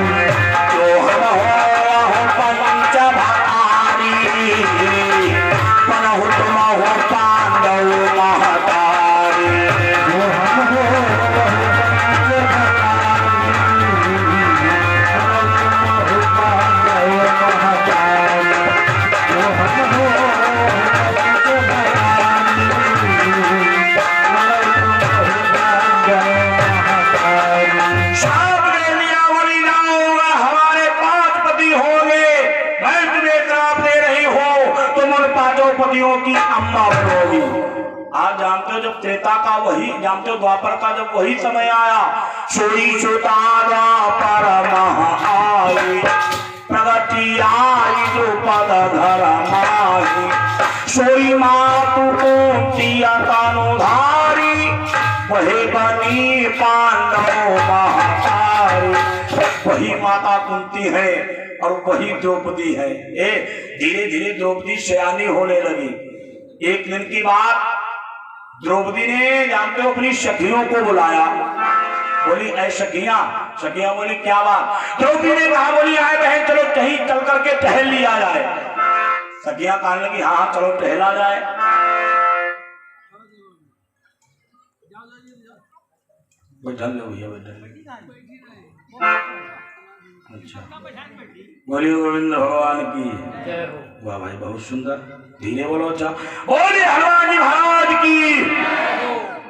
आज जानते हो जब त्रेता का वही, जानते हो द्वापर का जब वही समय आया, सोई सुतारा पर आई प्रगति आई द्रुपद घर माही, सोई मातु कुंतिया तनुधारी वही बनी पांडव महातारी। वही माता कुंती है और वही द्रौपदी है। धीरे धीरे द्रौपदी सयानी होने लगी। एक दिन की बात, द्रौपदी ने जानते हो अपनी सखियों को बुलाया, बोली ऐ सखियां, सखियां बोली क्या बात। द्रौपदी ने कहा, बोली आए बहन चलो कहीं चल करके टहल लिया जाए। सखियां कहने लगी हाँ चलो टहला जाए। बैठल भैया बैठल। अच्छा, बोलिए गोविंद भगवान की। वाह भाई बहुत सुंदर, धीरे बोलो। अच्छा, बोलिए हनुमान जी महाराज की।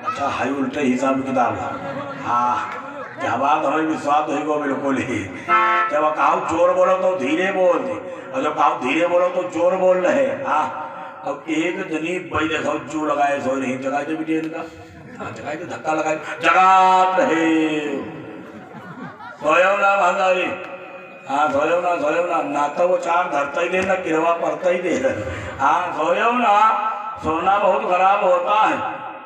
अच्छा हाई उल्टे हिसाब किताब। हाँ क्या बात, हमें विश्वास हो बिल्कुल ही। जब कहा जोर बोलो तो धीरे बोल दे, और जब कहा धीरे बोलो तो जोर बोल रहे। हाँ अब एक जनी भाई देखो जो लगाए सो नहीं जगाए तो बिटिया इनका, जगाए तो धक्का लगाए जगात है। सोयो ना भंडारी, हाँ सोयो ना तो वो चार धरता ही दे ना गिरवा पड़ता ही दे। हाँ सोयो ना, सोना बहुत खराब होता है।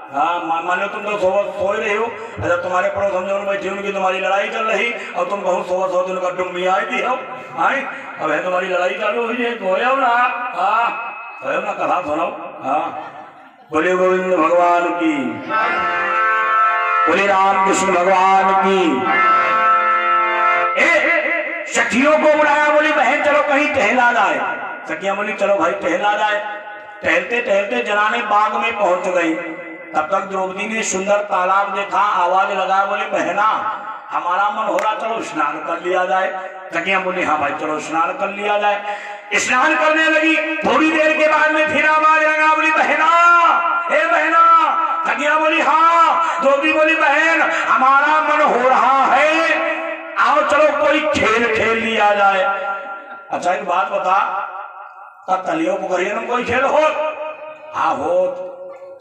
हाँ मान लो तुम तो सो ही रहे हो, अच्छा तुम्हारे पड़ोस समझो बैठी उनकी तुम्हारी लड़ाई चल रही और तुम बहुत सो दिन का डुम्बी आई थी। अब है तुम्हारी लड़ाई चालू हुई है, सोयो ना। हाँ सोयो ना, कथा सुनो। हाँ बोले गोविंद भगवान की, बोले राम कृष्ण भगवान की। सखियों को बुलाया, बोली बहन चलो कहीं टहला जाए। सखियां बोली चलो भाई टहला जाए। टहलते टहलते जनाने बाग में पहुंच गई। तब तक द्रौपदी ने सुंदर तालाब देखा, आवाज लगाया, बोली बहना हमारा मन हो रहा चलो स्नान कर लिया जाए। सखियां बोली हाँ भाई चलो स्नान कर लिया जाए। स्नान करने लगी, थोड़ी देर के बाद में फिर आवाज लगा, बोली बहना हे बहना। सखियां बोली हाँ। द्रौपदी बोली बहन हमारा मन हो रहा है, आओ चलो कोई खेल खेल लिया जाए। अच्छा एक बात बता, तलियों पुखरिया में कोई खेल हो? हाँ हो,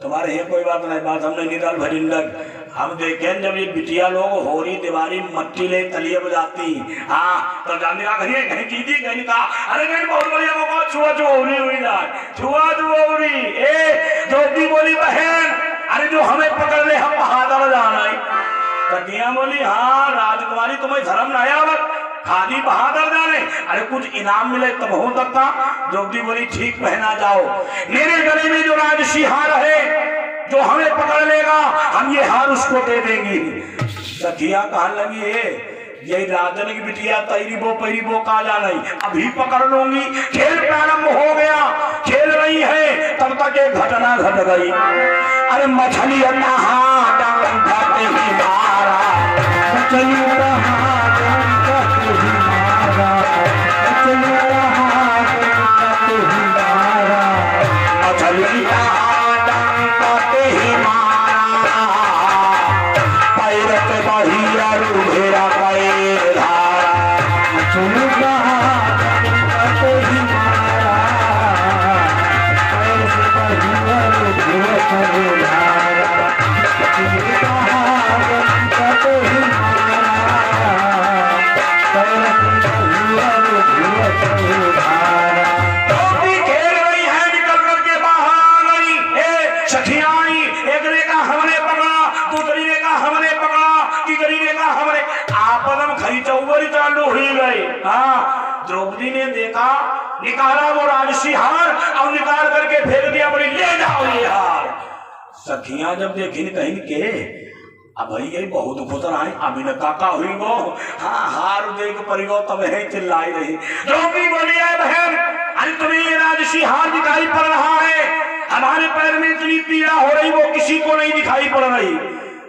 तुम्हारे यहाँ कोई बात नहीं, बात हमने निकाल भरिंदक। हम देखें जब ये बिटिया लोग होरी दिवाली मट्टी ले तलिए बजाती, हाँ तो जानने का कहीं चीजी कहीं कहा अरे कहीं बहुत बढ़िया मौका छुआ छुआरी हुई जाए, छुआ छुआरी। द्रौपदी बोली बहन अरे जो हमें पकड़ ले हम बहादुर जाना। सखियां बोली हाँ राजकुमारी तुम्हें धर्म न आवत, खाली बहादुर जाने, अरे कुछ इनाम मिले तब हो सकता। द्रौपदी बोली ठीक पहना जाओ, मेरे गले में जो राजसी हार है जो हमें पकड़ लेगा हम ये हार उसको दे देंगी। सखियां कहने लगी है ये राजन की बिटिया तैरी बो काला नहीं, अभी पकड़ लूंगी। खेल प्रारंभ हो गया, खेल रही है तब तक एक घटना घट गई। अरे मछली चालू हुई गई। हाँ द्रौपदी ने देखा, निकाला वो राजसी हार और निकाल करके फेंक दिया, बोली ले जाओ ये हार। सखियां जब देखी कहीं के अब भाई ये बहुत खुश रहा, अभी न काका हुई गो। हाँ हार देख परी गो तब है चिल्लाई रही। द्रौपदी बोली है बहन अरे तुम्हें ये राजसी हार दिखाई पड़ रहा है, हमारे पैर में इतनी पीड़ा हो रही वो किसी को नहीं दिखाई पड़ रही।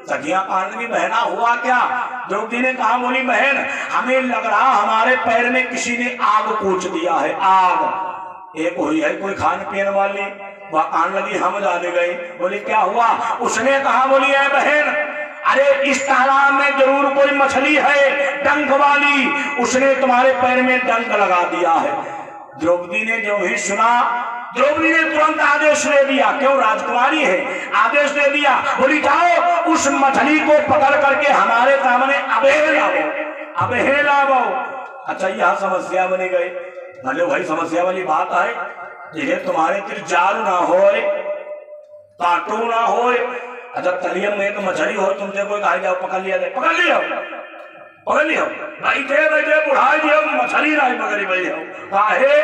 सखियां कहने की बहना हुआ क्या? द्रौपदी ने कहा बोली बहन हमें लग रहा हमारे पैर में किसी ने आग पूछ दिया है। आग एक हुई है कोई खान पीने वाली, वह कहने लगी हम जाने गए। बोली क्या हुआ? उसने कहा बोली है बहन अरे इस तालाब में जरूर कोई मछली है डंक वाली, उसने तुम्हारे पैर में डंक लगा दिया है। द्रौपदी ने जो ही सुना द्रौपदी ने तुरंत आदेश दे दिया, क्यों राजकुमारी है, आदेश दे दिया, बोली जाओ उस मछली को पकड़ करके हमारे सामने अबेहे लाओ। अच्छा यह समस्या बनी गई। भले भाई समस्या वाली बात है, जिन्हें तुम्हारे तिर जाल ना हो, काटू ना हो। अच्छा तलियम में एक मछली हो, तुमसे कोई कहा जाओ पकड़ लिया, पकड़ लिया बैठे बैठे बुढ़ाई दिया, मछली नहीं पकड़ी भाई हो काहे,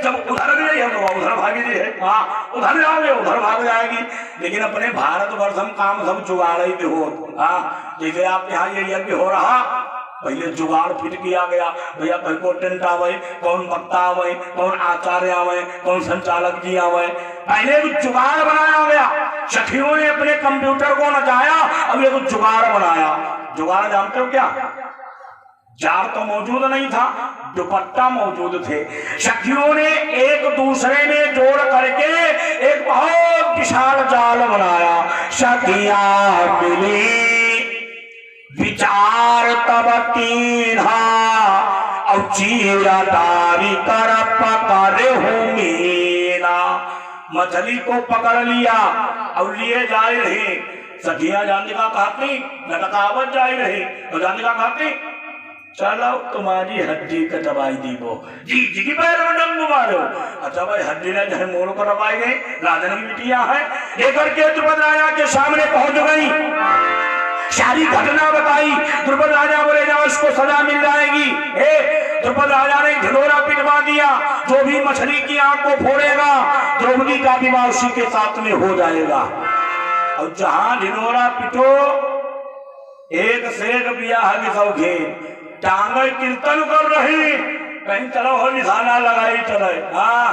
जब उधर गई है तो उधर भागी दी है, हाँ उधर जाओगे उधर भाग जाएगी। लेकिन अपने भारतवर्ष हम काम सब जुगाड़ ही भी हो। हाँ जैसे आप यहाँ ये भी हो रहा, पहले जुगाड़ फिट किया गया, भैया को टेंट आवे, कौन वक्ता आवे, कौन आचार्य आवे, कौन संचालक जी आवे, पहले भी जुगाड़ बनाया गया। सखियों ने अपने कंप्यूटर को नचाया, अब ये कुछ जुगाड़ बनाया। जुगाड़ जानते हो क्या? जाल तो मौजूद नहीं था, दुपट्टा मौजूद थे। सखियों ने एक दूसरे में जोड़ करके एक बहुत विशाल जाल बनाया। सखियां मिली विचार तब तीन्हा, और चीरदारी कर पकड़े हो मीना। मछली को पकड़ लिया और लिए जा रहे। सखियां जानने का कहती, लटकावत जा रही और जानने का कहती, चलो तुम्हारी हड्डी कटवाई दी वो जी जी की पैर में डंगू मारो। अच्छा भाई हड्डी ने जहाँ मोड़ को दबाई गई, राजन की बिटिया है, लेकर के द्रुपद राजा के सामने पहुंच गई, सारी घटना बताई। द्रुपद राजा बोले जाओ इसको सजा मिल जाएगी। द्रुपद राजा ने ढिंढोरा पिटवा दिया, जो भी मछली की आंख को फोड़ेगा द्रौपदी का विवाह उसी के साथ में हो जाएगा। और जहां ढिंढोरा पिटो एक शेख बियाह की सौखीन टांगे कीर्तन कर रही, कहीं चलो हो निशाना लगाई चले। हाँ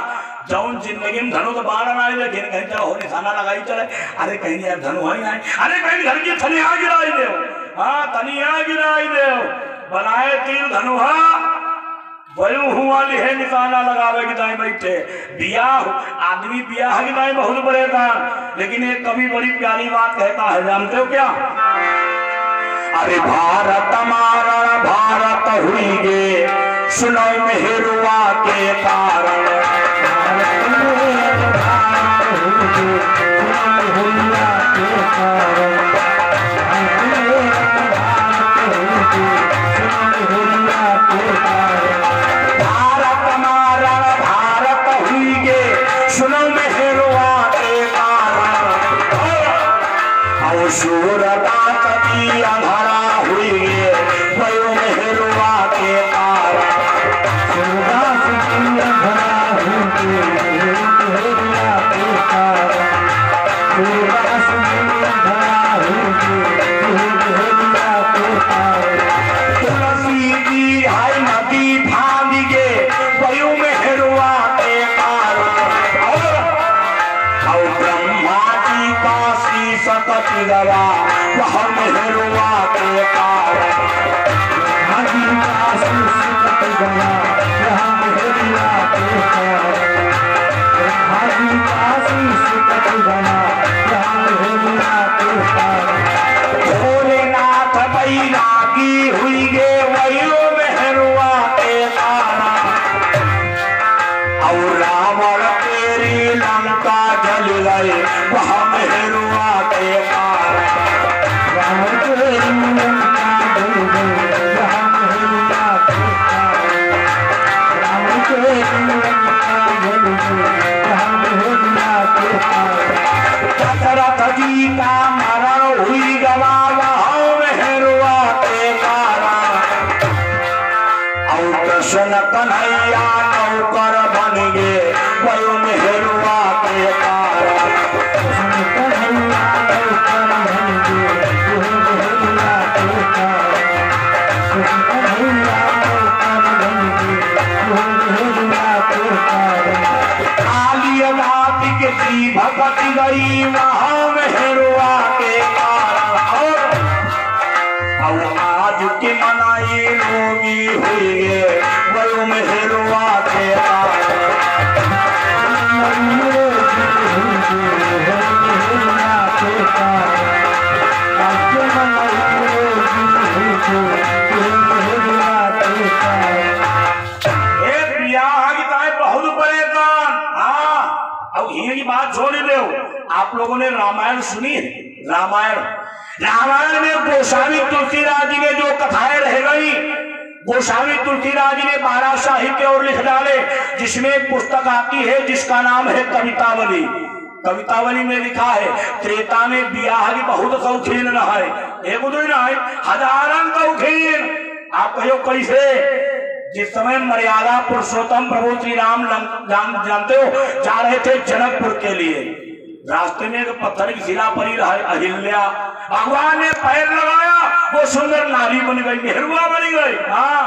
जौन जिंदगी में धनु तो बाढ़ ना, लेकिन कहीं चलो हो निशाना लगाई चले। अरे कहीं यार धनु है नहीं, अरे कहीं घर की थनिया गिराई दे, हाँ तनिया गिराई दे, बनाए तीर धनुहा वयु हुआ लिहे निशाना लगावे की दाई बैठे। बियाह आदमी बियाह की दाई बहुत बड़े था, लेकिन एक कवि बड़ी प्यारी बात कहता है, जानते हो क्या? अरे भारत मारा भारत हुई गे, सुनो मेहरुआ के कारण, भारत मारा भारत हुई गे, सुनो मेहरुआ के कारण, और सूरता कभी अंधारा हुई गे, भयो मेहरुआ के कारण, तुलसी की हाय नदी भांग गे, भयो मेहरुआ के कारण, और ब्रह्मा जी का शीश कट गया, वह मेहरुआ के कारण, भोलेनाथ बैरागी हुई गे, वयो मेहरुआ के कारण, और रावण तेरी लंका जल गए, वह मेहरुआ के कारण, दशरथ जी का मरण हुई गवा, वह मेहरुआ के कारण, और कृष्ण कन्हैया नौकर बन गे, वह मेहरुआ के कारण, भगत गई वहाँ मेहरुआ के कारण, और आज की मनाई लोगी हुई है, वह मेहरुआ आप लोगों ने रामायण सुनी है? रामायण में गोस्वामी तुलसीदास जी ने जो कथाएं रह गई, गोस्वामी तुलसीदास जी ने 12 साहित्य और लिख डाले, जिसमें एक पुस्तक आती है जिसका नाम है कवितावली। कवितावली में लिखा है त्रेता में बियाह की बहुत शौकीन न है, एक दो न है, हजारन शौकीन। आप कहो कैसे? जिस समय मर्यादा पुरुषोत्तम प्रभु श्री राम जानते हो जा रहे थे जनकपुर के लिए, रास्ते में एक पत्थर की शिला पड़ी रहा अहिल्या, भगवान ने पैर लगाया, वो सुंदर नारी बन गई, मेहरुआ बन गई। हाँ,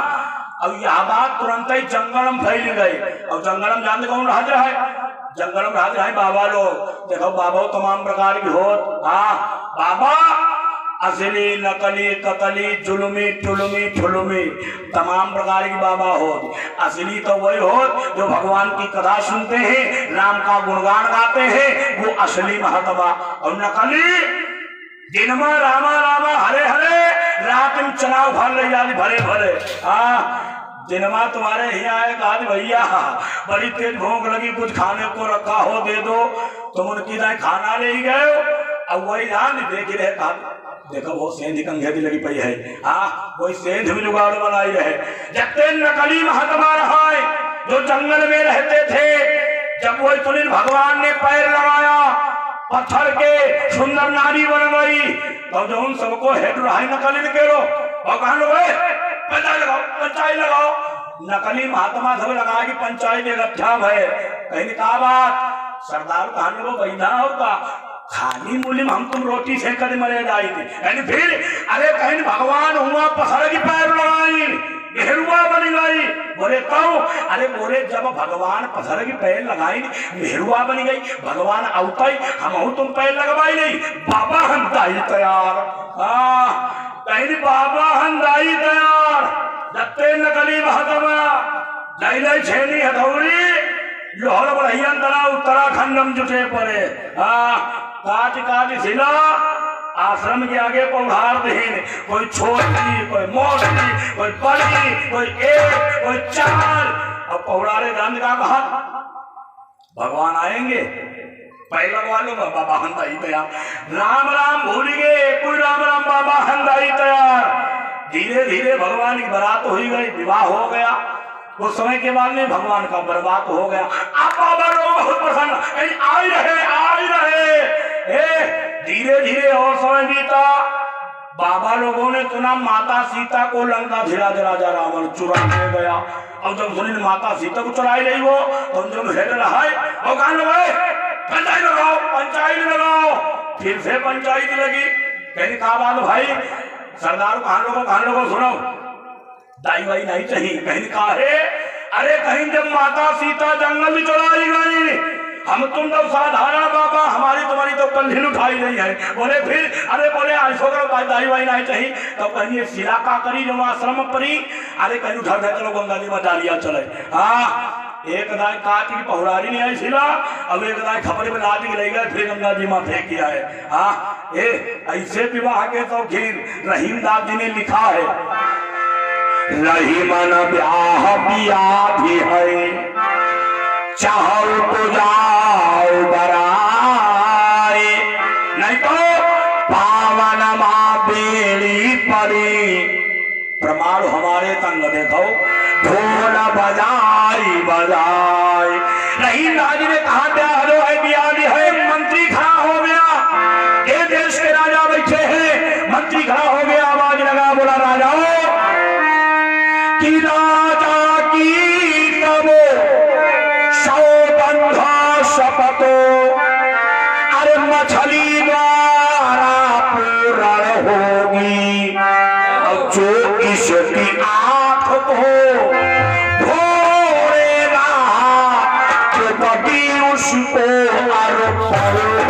अब यह बात तुरंत ही जंगलम फैल गई। अब जंगलम जानते कौन राज रहा है? जंगलम राज रहा है बाबा लोग। देखो बाबा तमाम प्रकार की होत। हाँ बाबा असली नकली कतली जुलमी टुलमी ठुलमी तमाम प्रकार की बाबा होत। असली तो वही होत जो भगवान की कथा सुनते हैं, राम का गुणगान गाते हैं, वो असली महत्वा। और नकली दिन में रामा रामा हरे हरे, रात में चनाव भर ले जाती भरे भरे। दिनमा तुम्हारे यहाँ आए कहा भैया बड़ी तेज भूख लगी, कुछ खाने को रखा हो दे दो। तुम उनकी दाएं खाना ले गए, अब वही जान देख रहे कहा देखो वो सेंध कंघे भी लगी पई है। वही सेंध भी जुगाड़ बनाई रहे। जब नकली महात्मा रहा है जो जंगल में रहते थे, जब वही तुलिन भगवान ने पैर लगाया, पत्थर के सुंदर नारी बन गई, तो जो उन सबको हेड रहा है नकली के लो भगवान पंचायत लगाओ। नकली महात्मा सब लगा की पंचायत इकट्ठा है। कहीं कहा बात सरदार कहानी को बैठा होगा खाली मूल्य हम तुम रोटी से कर मरे जाई थी। यानी फिर अरे कहीं भगवान हुआ पत्थर की पैर लगाई, मेहरुआ बन गई। बोले कहो? अरे बोले जब भगवान पत्थर की पैर लगाई मेहरुआ बन गई, भगवान आउता ही हम तुम पैर लगवाई नहीं, बाबा हम दाई तैयार। कहीं बाबा हम दाई तैयार। जत्ते नकली महात्मा लाई छेनी हथौड़ी लोहर बढ़िया तना उत्तराखंड जुटे पड़े। काट काट जिला आश्रम के आगे पौधार देन, कोई छोटी कोई मोटी कोई बड़ी कोई एक कोई चार। अब पौड़ारे दान का कहा भगवान आएंगे पहला वालों बाबा हंदाई तैयार। राम राम भूल गए, कोई राम राम बाबा हंदाई तैयार। धीरे धीरे भगवान की बारात हो गई, विवाह हो गया। उस समय के बाद में भगवान का बर्बाद हो गया। अब बाबा लोग बहुत प्रसन्न आ ही रहे। धीरे धीरे और समय बीता, बाबा लोगों ने सुना माता सीता को लंका धीराज राजा रावण चुरा ले गया। अब जब सुनी माता सीता को चुराई रही वो तो जब हेड रहा पंचायत लगाओ। फिर से पंचायत लगी। कहीं कहा बात भाई सरदार कहान लोगों सुनो दाई वाई नहीं चाहिए। कहीं कहा है अरे कहीं जब माता सीता जंगल में चुराई गई, हम तुम तो साधारण बाबा, हमारी तुम्हारी तो कंधील उठाई नहीं है। बोले फिर अरे बोले ऐसो करो दाई वाई नहीं चाहिए। तो कहीं शिला का करी जो आश्रम परी, अरे कहीं उठा दे चलो गंगा जी में डालिया चले। एक दाई काट की पहुरारी नहीं आई शिला, अब एक दाई खपड़े में लाद के ले गए, फिर गंगा जी में फेंक किया है। ऐसे विवाह के शौकीन रहीम दास जी ने लिखा है, रहीमन ब्याह बिया भी है, चाहो तो जाओ बराए, नहीं तो पावन माँ बेड़ी पड़ी। प्रमाण हमारे तंग देखो ढोल बजाई बजाई। रहीम दास जी ने कहा ब्याह जो है बिया भी है। मंत्री खड़ा हो गया, ये देश के राजा बैठे हैं, मंत्री खड़ा हो गया, आवाज लगा बोला राजाओ कि राजा की तबो सौबंधा शपथो, अरे मछली द्वारा पूर्ण होगी, और जो इसकी आंख को भोरेगा तो कभी उसको आरोप होगी।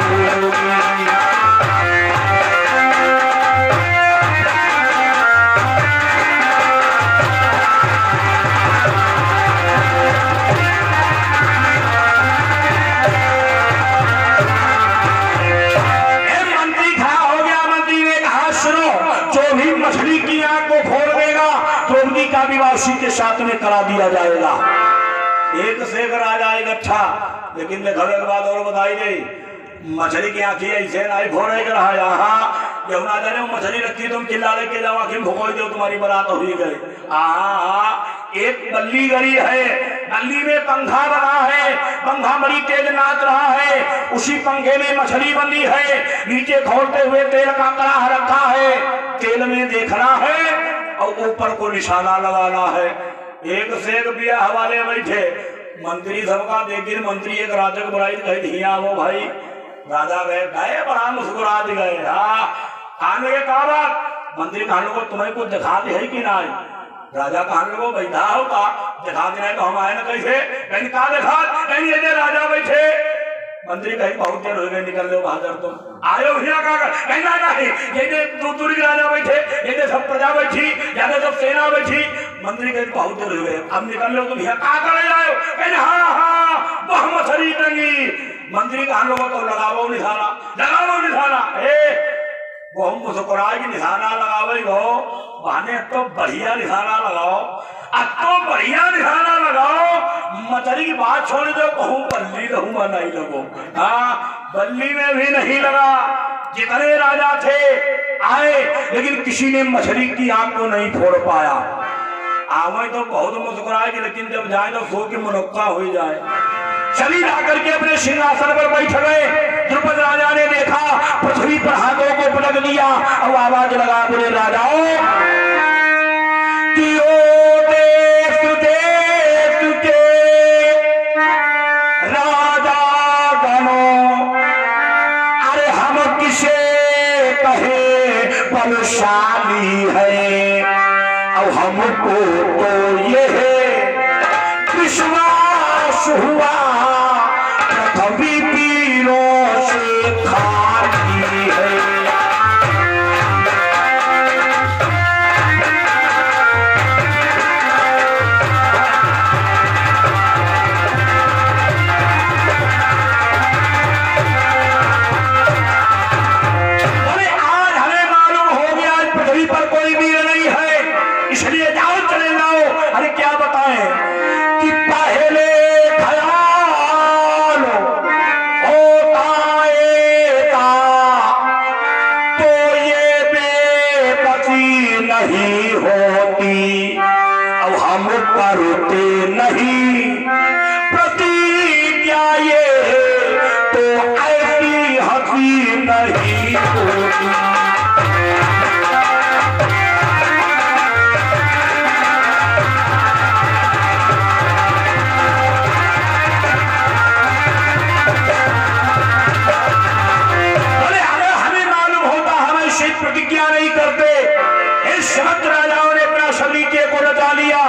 मछली की आंख को खोल देगा द्रौपदी का विवाह उसी के साथ में करा दिया जाएगा। एक से एक राजा एक अच्छा। लेकिन देखो एक बात और बताई गई, मछली की आंखें ऐसे नहीं फोड़े कर रहा यहाँ यमुना जाने वो मछली रखी तुम चिल्ला लेके जाओ आंखें भुगोई दो तुम्हारी बारात हो ही गई। एक बल्ली गड़ी है, बल्ली में पंखा बना है, पंखा बड़ी तेज नाच रहा है, उसी पंखे में मछली बंदी है, नीचे खोलते हुए तेल का कड़ाह रखा है, तेल में देखना है और ऊपर को निशाना लगाना है। एक से एक बिया हवाले बैठे मंत्री सबका देखिए, मंत्री एक राजा को बुलाई कही धिया वो भाई राजा गए गए बड़ा मुस्कुरा गए। हाँ खाने के कहा बात मंत्री खाने को तुम्हें कुछ दिखा दे है कि ना? राजा खाने को बैठा होगा दिखा देना तो हम आए ना कैसे कहीं कहा देखा कहीं ये राजा बैठे। मंत्री कहीं बहुत देर हो गए निकल लो बहादुर तुम आयो भैया कहना नहीं ये दूर की राजा बैठे ये सब प्रजा बैठी ज्यादा सब सेना बैठी। मंत्री कहीं बहुत देर हो गए अब निकल लो तुम भैया कहा कर आयो कहने हाँ हाँ वह मछली टंगी। मंत्री कहा लोगों को लगाओ निशाना वो हम मुस्कुराए की निशाना लगावे हो बहाने तो बढ़िया निशाना लगाओ अब तो बढ़िया निशाना लगाओ। मछली की बात छोड़ दो कहूँ बल्ली रहूंगा नहीं लगो। हाँ बल्ली में भी नहीं लगा। जितने राजा थे आए लेकिन किसी ने मछली की आंख को नहीं फोड़ पाया। आवे तो बहुत मुस्कुराएगी लेकिन जब जाए तो सो के मुनक्का हो जाए। चली जाकर के अपने सिंहासन पर बैठ गए। द्रुपद राजा ने देखा पृथ्वी पर हाथों को पटक दिया और आवाज लगा बोले राजाओं कि ओ देश देश के राजा गणों, अरे हम किसे कहे बलशाली है और हमको तो ये विश्वास हुआ पृथ्वी पीरों से खाली है। अरे आज हमें मालूम हो गया आज पृथ्वी पर कोई वीर नहीं है इसलिए जाओ चले जाओ। अरे क्या बताएं कि पहले ख्याल होता तो ये बेबसी नहीं होती अब हम करते नहीं प्रतिज्ञा ये तो ऐसी हंसी नहीं होती। प्रतिज्ञा नहीं करते। इस समस्त राजाओं ने अपना शरीके को लगा लिया।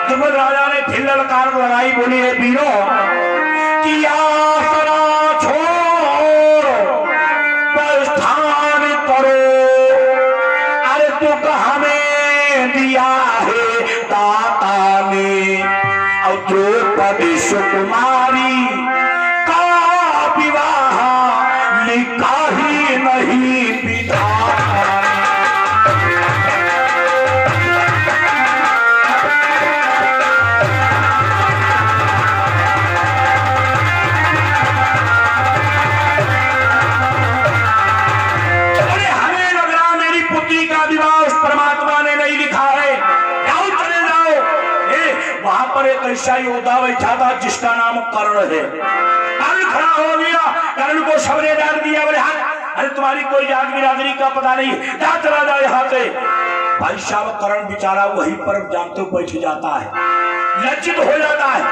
द्रुपद राजा ने फिर ललकार लगाई बोली है वीरों कि आसरा छोड़ प्रस्थान करो। अरे तुक हमें दिया है दाता ने और द्रौपदी सुकुमारी का विवाह लिखा ही नहीं ऐसा योद्धा बैठा था जिसका नाम कर्ण है। कर्ण खड़ा हो गया, कर्ण को सबने डाल दिया बोले अरे तुम्हारी कोई जात बिरादरी का पता नहीं जा चला जाए यहाँ से। भाई साहब कर्ण बेचारा वहीं पर जानते हो बैठ जाता है, लज्जित हो जाता है।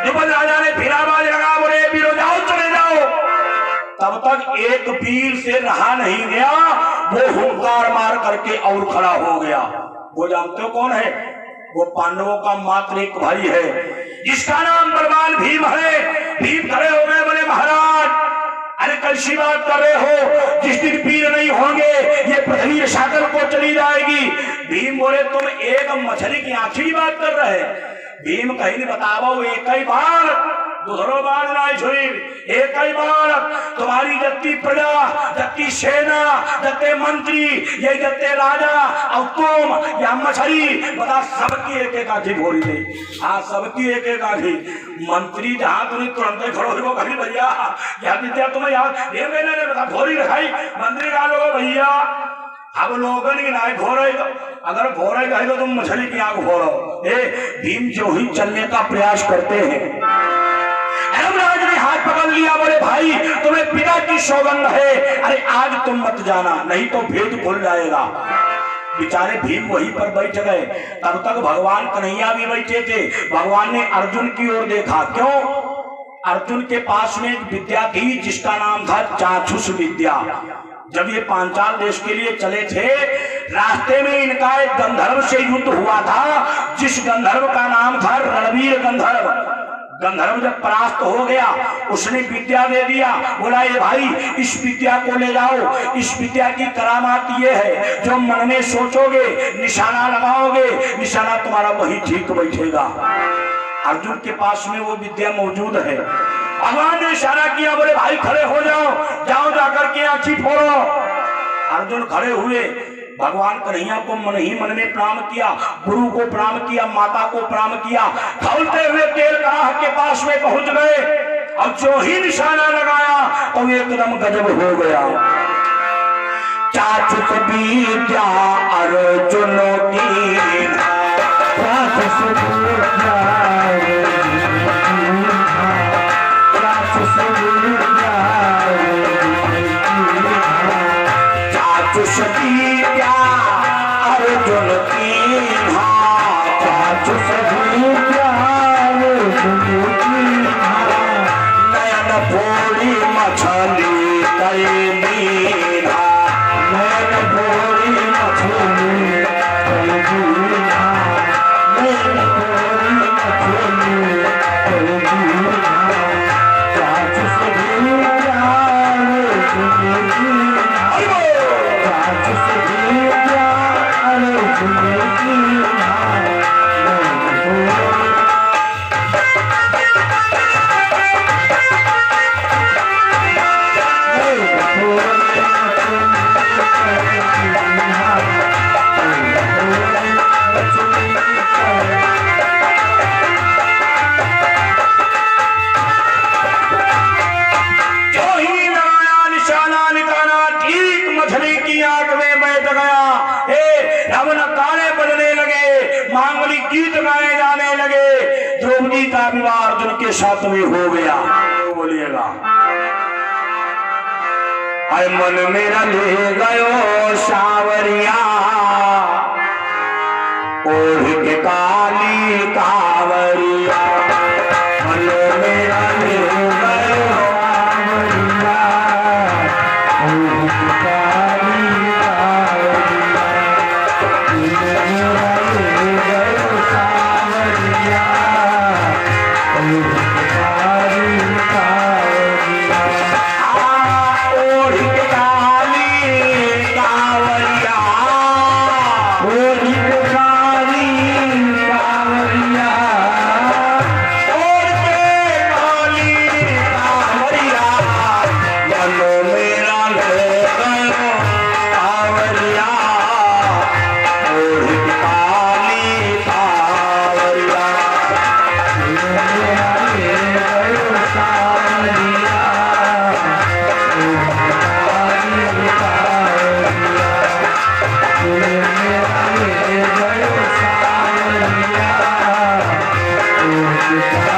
द्रुपद राजा ने फिर आवाज लगा बोले वीरों जाओ चले जाओ। तब तक एक वीर से रहा नहीं गया, वो हुंकार मार करके और खड़ा हो गया। वो जानते हो कौन है? वो पांडवों का मात्र एक भाई है जिसका नाम बलवान भीम है। भीम खड़े हो गए बोले महाराज अरे कैसी बात कर रहे हो, जिस दिन वीर नहीं होंगे ये पृथ्वी सागर को चली जाएगी। भीम बोले तुम एक मछली की आंख की बात कर रहे हैं। भीम कहीं नहीं बताओ एक ही बार दूसरो बार नहीं छुई एक ही बार तुम्हारी जत्ती प्रजा जत्ती सेना जत्ते मंत्री ये जत्ते राजा और तुम या मछली बता सबकी एक एक आंखी भोरी दे। हाँ सबकी एक एक आंखी मंत्री जहाँ तुम्हें तुरंत खड़ो हो कभी भैया या विद्या तुम्हें याद ये मैंने बता भोरी रखाई मंत्री का लोगो भैया अब लोगन की नाई भोरे अगर भोरे गए तो तुम मछली की आंख भोरो। भीम जो ही चलने का प्रयास करते हैं धर्मराज ने हाथ पकड़ लिया बोले भाई तुम्हें पिता की सौगंध है अरे आज तुम मत जाना नहीं तो भेद खुल जाएगा। बेचारे भीम वहीं पर बैठ गए तब तक भगवान कन्हैया भी बैठे थे। भगवान ने अर्जुन की ओर देखा क्यों अर्जुन के पास में एक विद्या थी जिसका नाम था चाक्षुष विद्या। जब ये पांचाल देश के लिए चले थे रास्ते में इनका एक गंधर्व से युद्ध हुआ था जिस गंधर्व का नाम था रणवीर गंधर्व। गंधर्व जब परास्त हो गया उसने विद्या दे दिया बोला ये भाई इस विद्या को ले जाओ। इस विद्या की करामात ये है जो मन में सोचोगे निशाना लगाओगे निशाना तुम्हारा वही ठीक बैठेगा। अर्जुन के पास में वो विद्या मौजूद है। भगवान ने इशारा किया बोले भाई खड़े हो जाओ जाओ जाकर के आंखी फोड़ो। अर्जुन खड़े हुए भगवान कन्हैया को मन ही मन में प्रणाम किया गुरु को प्रणाम किया माता को प्रणाम किया। खौलते हुए तेल कड़ाह के पास में पहुंच गए और जो ही निशाना लगाया तो एकदम गजब हो गया। चाक्षुष विद्या अर्जुन की चाक्षुष विद्या अर्जुन की चाक्षुष विद्या नयन भोरी मछली करे मीना नयन भोरी मछली करे मीना नयन भोरी मछली करे मीना चाक्षुष विद्या अर्जुन की गीत गाए जाने लगे। द्रौपदी का विवाह अर्जुन के साथ में हो गया। तो बोलिएगा अरे मन मेरा ले गयो सावरिया ओढ़ के काली कावरिया मन मेरा ले गयो सावरिया ओढ़ के काली कावरिया Yeah.